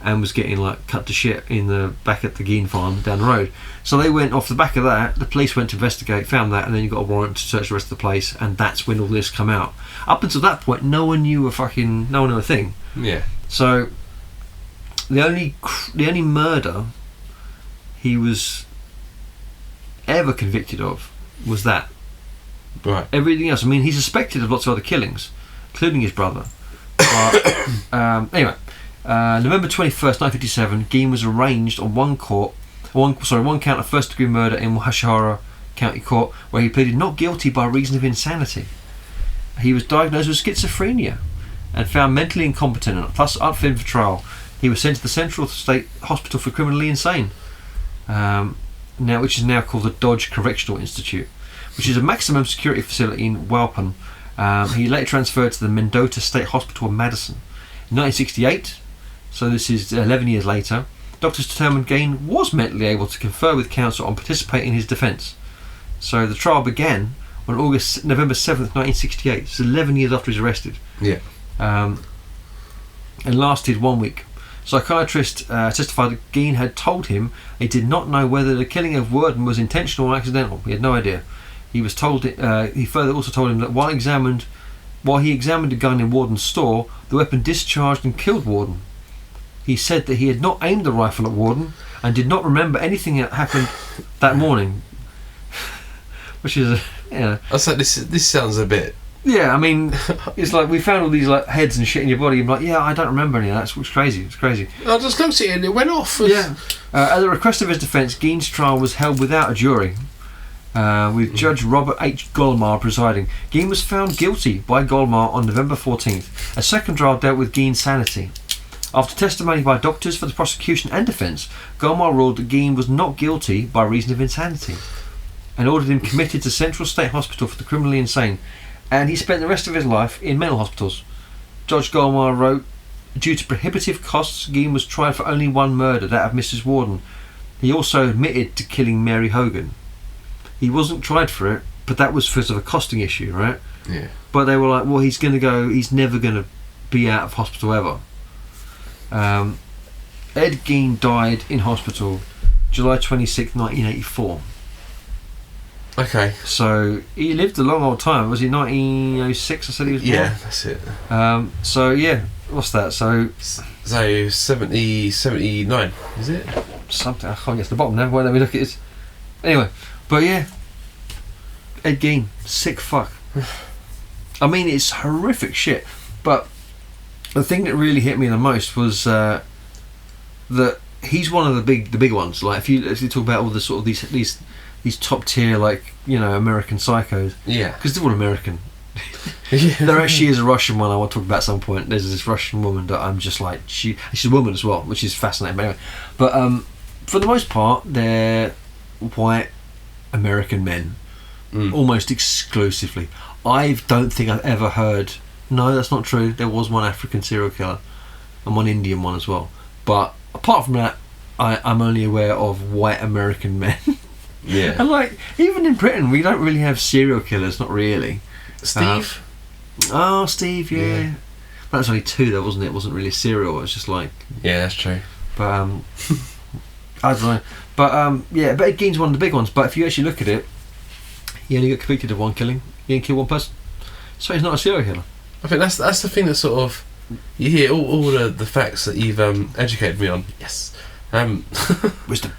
and was getting like cut to shit in the back at the Gein farm down the road. So they went off the back of that. The police went to investigate, found that, and then you got a warrant to search the rest of the place, and that's when all this come out. Up until that point, no one knew a thing. Yeah. So the only murder he was ever convicted of was that. Right. Everything else, I mean, he's suspected of lots of other killings, including his brother. But anyway, November 21st, 1957, Gein was arraigned on one count of first-degree murder in Hashara County Court, where he pleaded not guilty by reason of insanity. He was diagnosed with schizophrenia and found mentally incompetent and thus unfit for trial. He was sent to the Central State Hospital for Criminally Insane, which is now called the Dodge Correctional Institute, which is a maximum security facility in Walpen. He later transferred to the Mendota State Hospital in Madison. In 1968, so this is 11 years later, doctors determined Gein was mentally able to confer with counsel on participating in his defence. So the trial began on November 7th, 1968. It's 11 years after he was arrested. Yeah. And lasted 1 week. Psychiatrist testified that Gein had told him he did not know whether the killing of Worden was intentional or accidental. He had no idea. He was told. He further also told him that while he examined a gun in Warden's store, the weapon discharged and killed Warden. He said that he had not aimed the rifle at Warden and did not remember anything that happened that morning. Which is, I was like, this sounds a bit. Yeah, I mean, it's like we found all these like heads and shit in your body. I'm like, yeah, I don't remember any of that. It's crazy. It's crazy. I just looked at it and it went off. Yeah. At the request of his defence, Gein's trial was held without a jury, with Judge Robert H. Golmar presiding. Gein was found guilty by Golmar on November 14th. A second trial dealt with Gein's sanity. After testimony by doctors for the prosecution and defence, Gomar ruled that Geen was not guilty by reason of insanity and ordered him committed to Central State Hospital for the criminally insane, and he spent the rest of his life in mental hospitals. Judge Gomar wrote, due to prohibitive costs, Geen was tried for only one murder, that of Mrs. Warden. He also admitted to killing Mary Hogan. He wasn't tried for it, but that was because of a costing issue, right? Yeah. But they were like, well, he's never going to be out of hospital ever. Ed Gein died in hospital July 26, 1984. Okay. So he lived a long old time. Was he 1906? I said he was born? Yeah, that's it. So yeah, what's that? So 79, is it? something, I can't get to the bottom now. Why don't we look at it? Anyway, but yeah, Ed Gein, sick fuck. I mean, it's horrific shit, but the thing that really hit me the most was that he's one of the big ones. Like if you talk about all the sort of these top tier, like, you know, American psychos. Yeah. Because they're all American. Yeah. There actually is a Russian one I want to talk about at some point. There's this Russian woman that I'm just like, she's a woman as well, which is fascinating. But anyway, for the most part, they're white American men, almost exclusively. I don't think I've ever heard. No, that's not true. There was one African serial killer and one Indian one as well. But apart from that, I'm only aware of white American men. Yeah. And like, even in Britain, we don't really have serial killers, not really. Steve? Steve, yeah. That was only two though, wasn't it? It wasn't really a serial, it was just like... Yeah, that's true. But, I don't know. But, yeah, but Ed Gein's one of the big ones. But if you actually look at it, he only got convicted of one killing. He didn't kill one person. So he's not a serial killer. I think that's the thing that sort of... You hear all the facts that you've educated me on. Yes. Wisdom.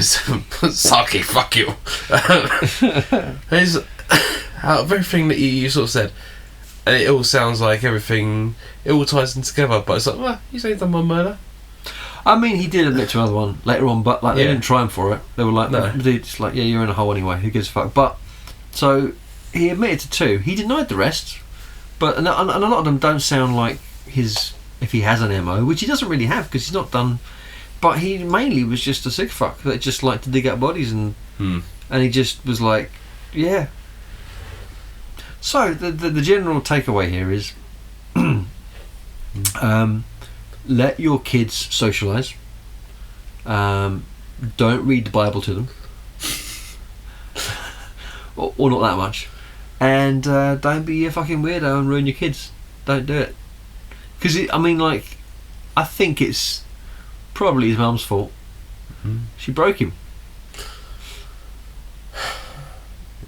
Saki, fuck you. There's out of everything that you sort of said, and it all sounds like everything, it all ties in together, but it's like, well, he's only done one murder. I mean, he did admit to another one later on, but like they didn't try him for it. They were like, No. dude, it's like, yeah, you're in a hole anyway, who gives a fuck? But, so, he admitted to two. He denied the rest, but and a lot of them don't sound like his, if he has an MO, which he doesn't really have, because he's not done. But he mainly was just a sick fuck that just liked to dig up bodies, and he just was like, yeah. So the general takeaway here is, let your kids socialise. Don't read the Bible to them, or not that much, and don't be a fucking weirdo and ruin your kids. Don't do it, because I mean, like, I think it's probably his mum's fault. She broke him.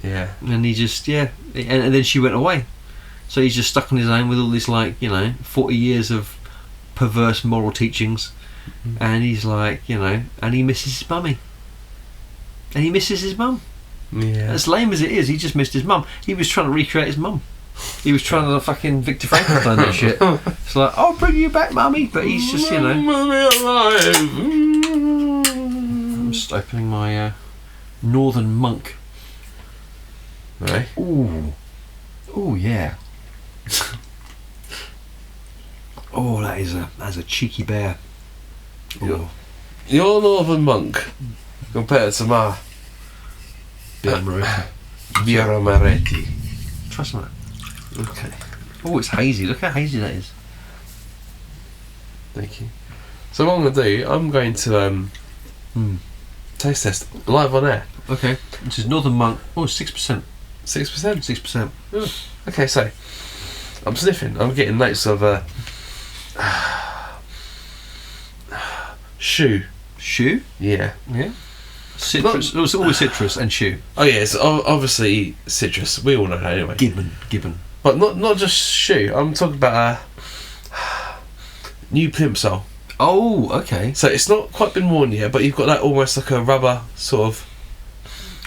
Yeah. And he just, and then she went away. So he's just stuck on his own with all this, like, 40 years of perverse moral teachings. And he's like, and he misses his mummy. And he misses his mum. Yeah. As lame as it is, he just missed his mum. He was trying to recreate his mum. He was trying to fucking Victor Frankenstein that shit. It's like, I'll bring you back, mummy. But he's just, Mummy alive. I'm just opening my Northern Monk. Right. Ooh, yeah. Oh, that's a cheeky bear. Oh, Your Northern Monk compared to my Birra Moretti. Try some of that. Okay. Oh, it's hazy. Look how hazy that is. Thank you. So what I'm going to do, I'm going to taste test live on air. Okay. This is Northern Monk. Oh, 6%. 6%? 6%. Okay, so I'm sniffing. I'm getting notes of shoe. Shoe? Yeah. Yeah. Citrus. It's always citrus and shoe. Oh yeah, it's obviously citrus. We all know that anyway. Gibbon. But not just shoe. I'm talking about new plimsoll. Oh, okay. So it's not quite been worn yet, but you've got that almost like a rubber sort of.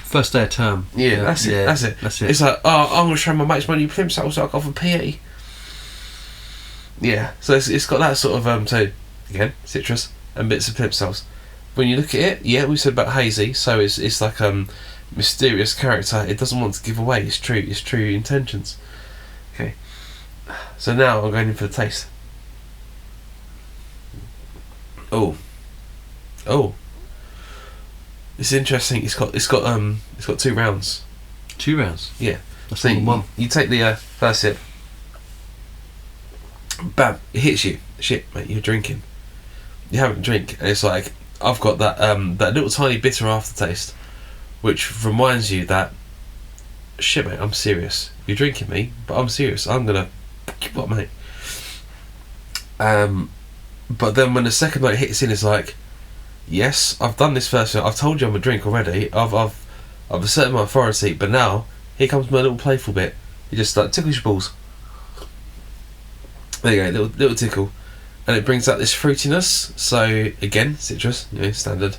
First day of term. Yeah, that's it. That's it. It's like, I'm going to show my mates my new plimsoll so I go for PE. Yeah, so it's got that sort of so citrus and bits of plimsolls. When you look at it, yeah, we said about hazy, so it's like mysterious character. It doesn't want to give away its true intentions. Okay, so now I'm going in for the taste. Oh. It's interesting. It's got 2 rounds. 2 rounds. Yeah. That's So more than one. you take the first sip. Bam! It hits you. Shit, mate. You're drinking. You have a drink, and it's like I've got that that little tiny bitter aftertaste, which reminds you that shit, mate. I'm serious. You're drinking me, but I'm serious. I'm gonna fuck you up, mate. But then when the second note hits in, it's like, yes, I've done this first. I've told you I'm a drink already. I've asserted my authority, but now here comes my little playful bit. You just like tickles your balls. There you go, little tickle, and it brings out this fruitiness. So again, citrus, standard.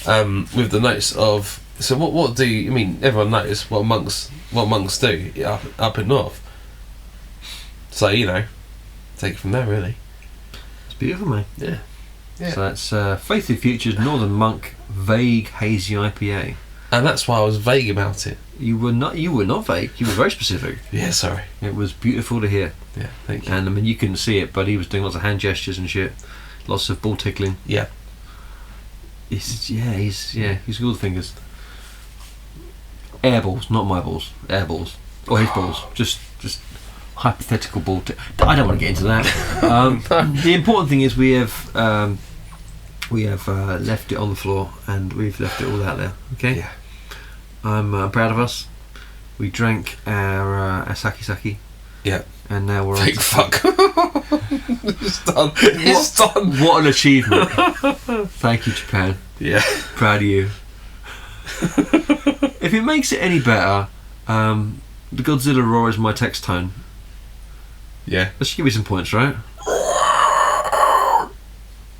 With the notes of what do you, I mean? Everyone knows what monks do up in north. So take it from there really. It's beautiful, mate. Yeah. So that's Faith in Future's Northern Monk Vague Hazy IPA. And that's why I was vague about it. You were not vague. You were very specific. Yeah, sorry. It was beautiful to hear. Yeah, thank you. And I mean, you couldn't see it, but he was doing lots of hand gestures and shit. Lots of ball tickling. Yeah. He's good with fingers. Air balls, not my balls. Air balls or his balls. Just hypothetical ball. I don't want to get into that. The important thing is we have left it on the floor and we've left it all out there. Okay. Yeah. I'm proud of us. We drank our sake. Yeah. And now we're Big on. fuck. It's done. It's done. What an achievement! Thank you, Japan. Yeah. Proud of you. If it makes it any better, the Godzilla roar is my text tone. Yeah. Let's give me some points, right?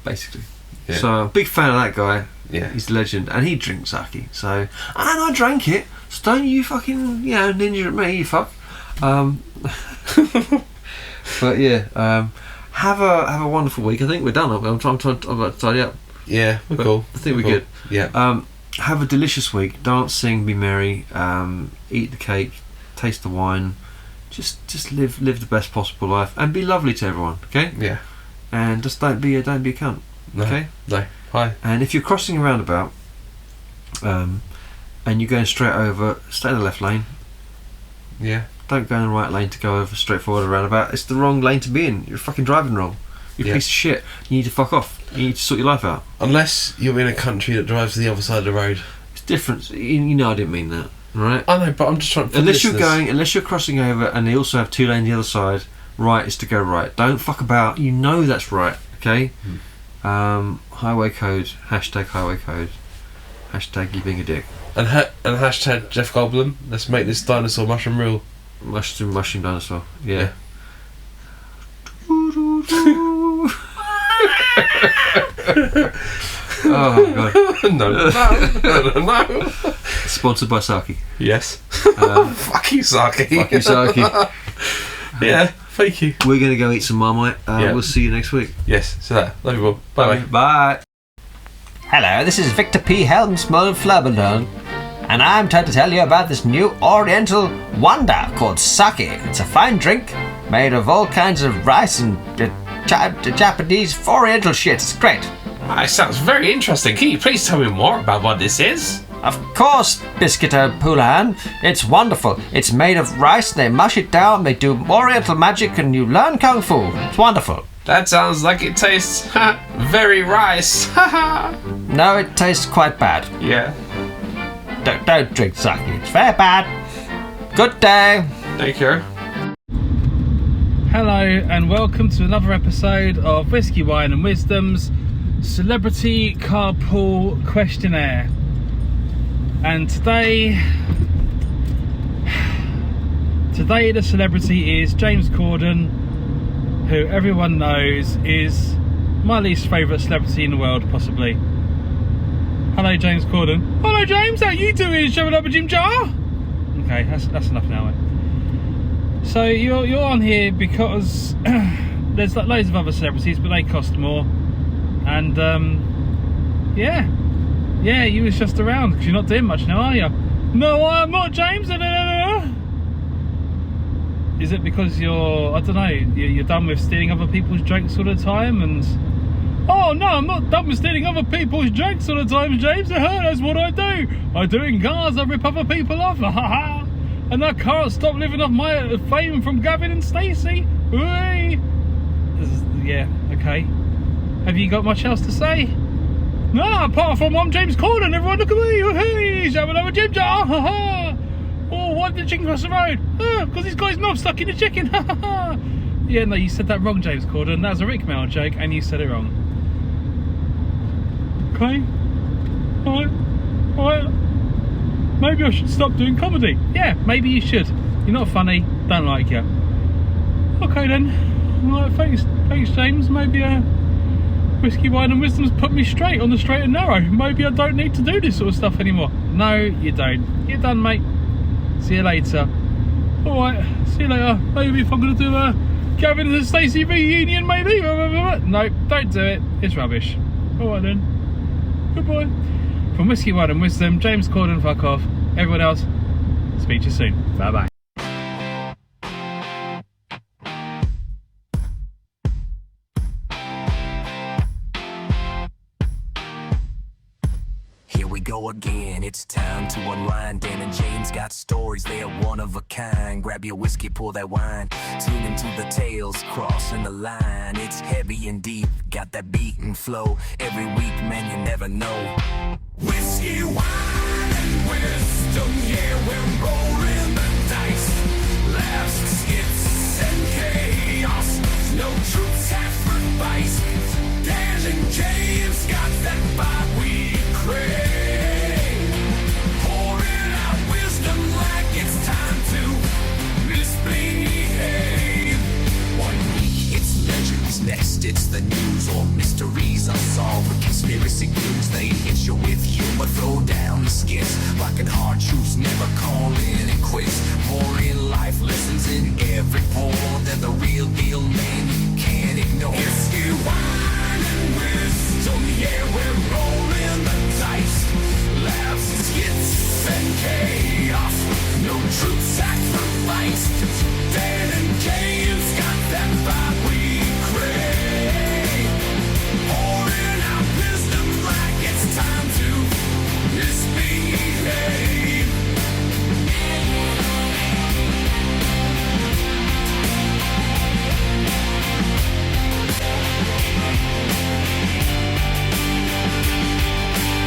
Basically. Yeah. So, big fan of that guy. Yeah. He's a legend, and he drinks sake. So, and I drank it. So don't you fucking ninja at me, you fuck. But yeah, have a wonderful week. I think we're done. I'm about to tidy up. Yeah, we're But cool. I think we're cool. good. Yeah. Have a delicious week. Dance, sing, be merry. Eat the cake, taste the wine. Just live the best possible life and be lovely to everyone. Okay. Yeah. And just don't be a cunt. No. Okay. No. Hi. And if you're crossing a roundabout, and you're going straight over, stay in the left lane. Yeah. Don't go in the right lane to go over straight forward a roundabout. It's the wrong lane to be in. You're fucking driving wrong. You're a Yeah. piece of shit. You need to fuck off. You need to sort your life out. Unless you're in a country that drives to the other side of the road. It's different. You know I didn't mean that. Right? I know, but I'm just trying to. Unless you're crossing over and they also have 2 lanes the other side, right is to go right. Don't fuck about. You know that's right. Okay? Highway code. Hashtag highway code. Hashtag you being a dick. And hashtag Jeff Goldblum. Let's make this dinosaur mushroom real. Mushroom dinosaur. Yeah. Oh god. No. Sponsored by Saki. Yes. Fuck you, Saki. Fuck you, Saki. Yeah. Thank you. We're gonna go eat some Marmite. Yeah. We'll see you next week. Yes. So that. Love you all. Bye. Bye. Hello, this is Victor P. Helmsmo Flabberdown, and I'm trying to tell you about this new Oriental wonder called sake. It's a fine drink made of all kinds of rice and Japanese Oriental shit. It's great. It sounds very interesting. Can you please tell me more about what this is? Of course, Biscuiter Poulan. It's wonderful. It's made of rice. They mush it down. They do Oriental magic, and you learn kung fu. It's wonderful. That sounds like it tastes very rice. No, it tastes quite bad. Yeah. Don't drink sake. It's very bad. Good day. Thank you. Hello and welcome to another episode of Whiskey, Wine and Wisdom's Celebrity Carpool Questionnaire. And today the celebrity is James Corden, who everyone knows is my least favourite celebrity in the world, possibly. Hello, James Corden. Hello, James. How you doing? Showing up a Jim Jar? Okay, that's enough now. So you're on here because there's like loads of other celebrities, but they cost more. And yeah, you was just around because you're not doing much now, are you? No, I'm not, James. Is it because you're, I don't know, you're done with stealing other people's drinks all the time? And Oh no, I'm not done with stealing other people's drinks all the time, James. That's what I do. I do in cars. I rip other people off. And I can't stop living off my fame from Gavin and Stacey. Yeah, okay. Have you got much else to say? No, apart from I'm James Corden. Everyone look at me. Hey, shall we have a Jim Jar? Oh, why did the chicken cross the road? Because he's got his knob stuck in the chicken. Yeah, no, you said that wrong, James Corden. That was a Rick Mail joke, and you said it wrong. Okay. Alright. Maybe I should stop doing comedy. Yeah, maybe you should. You're not funny. Don't like you. Okay then. Alright, thanks, James. Maybe Whiskey, Wine and Wisdom's put me straight on the straight and narrow. Maybe I don't need to do this sort of stuff anymore. No, you don't. You're done, mate. See you later. Alright, see you later. Maybe if I'm going to do a Gavin and Stacey reunion, maybe. No, don't do it. It's rubbish. Alright then. Goodbye. From Whiskey, Wine and Wisdom, James Corden, fuck off. Everyone else, speak to you soon. Bye bye. Here we go again, it's time to unwind. Dan and James got stories, they are one of a kind. Grab your whiskey, pour that wine. Tune into the tales, crossing the line. It's heavy and deep, got that beat and flow. Every week, man, you never know. Whiskey, wine, and wisdom, yeah, we're rolling the dice. Laughs, skits, and chaos, no true sacrifice. Dan and James got that vibe we crave. Pouring out wisdom like it's time to misbehave. One week it's legends, next it's the news, or mysteries unsolved with conspiracy clues. They hit you with humor, throw down the skits, rocking hard truths, never call in and quits. Pouring life lessons in every pour. They're the real deal, man, you can't ignore. Whiskey, wine, and wisdom, yeah, we're rolling the dice. Laughs, skits, and chaos, no truth sacrifice. Dan and James got that vibe we crave. Pouring out wisdom like it's time to misbehave.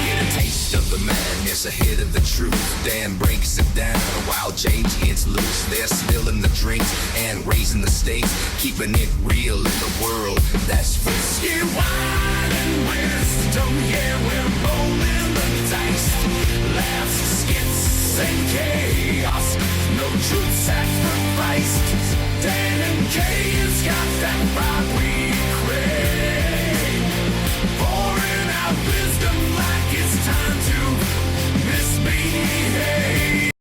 Get a taste of the madness, a hit of the truth. Dan breaks it down while James gets loose. They're spilling the drinks and raising the stakes, keeping it real in the world. That's whiskey, wine, and wisdom. Yeah, we're rolling the dice. Laughs, skits, and chaos, no truth sacrificed. Dan and James got that vibe we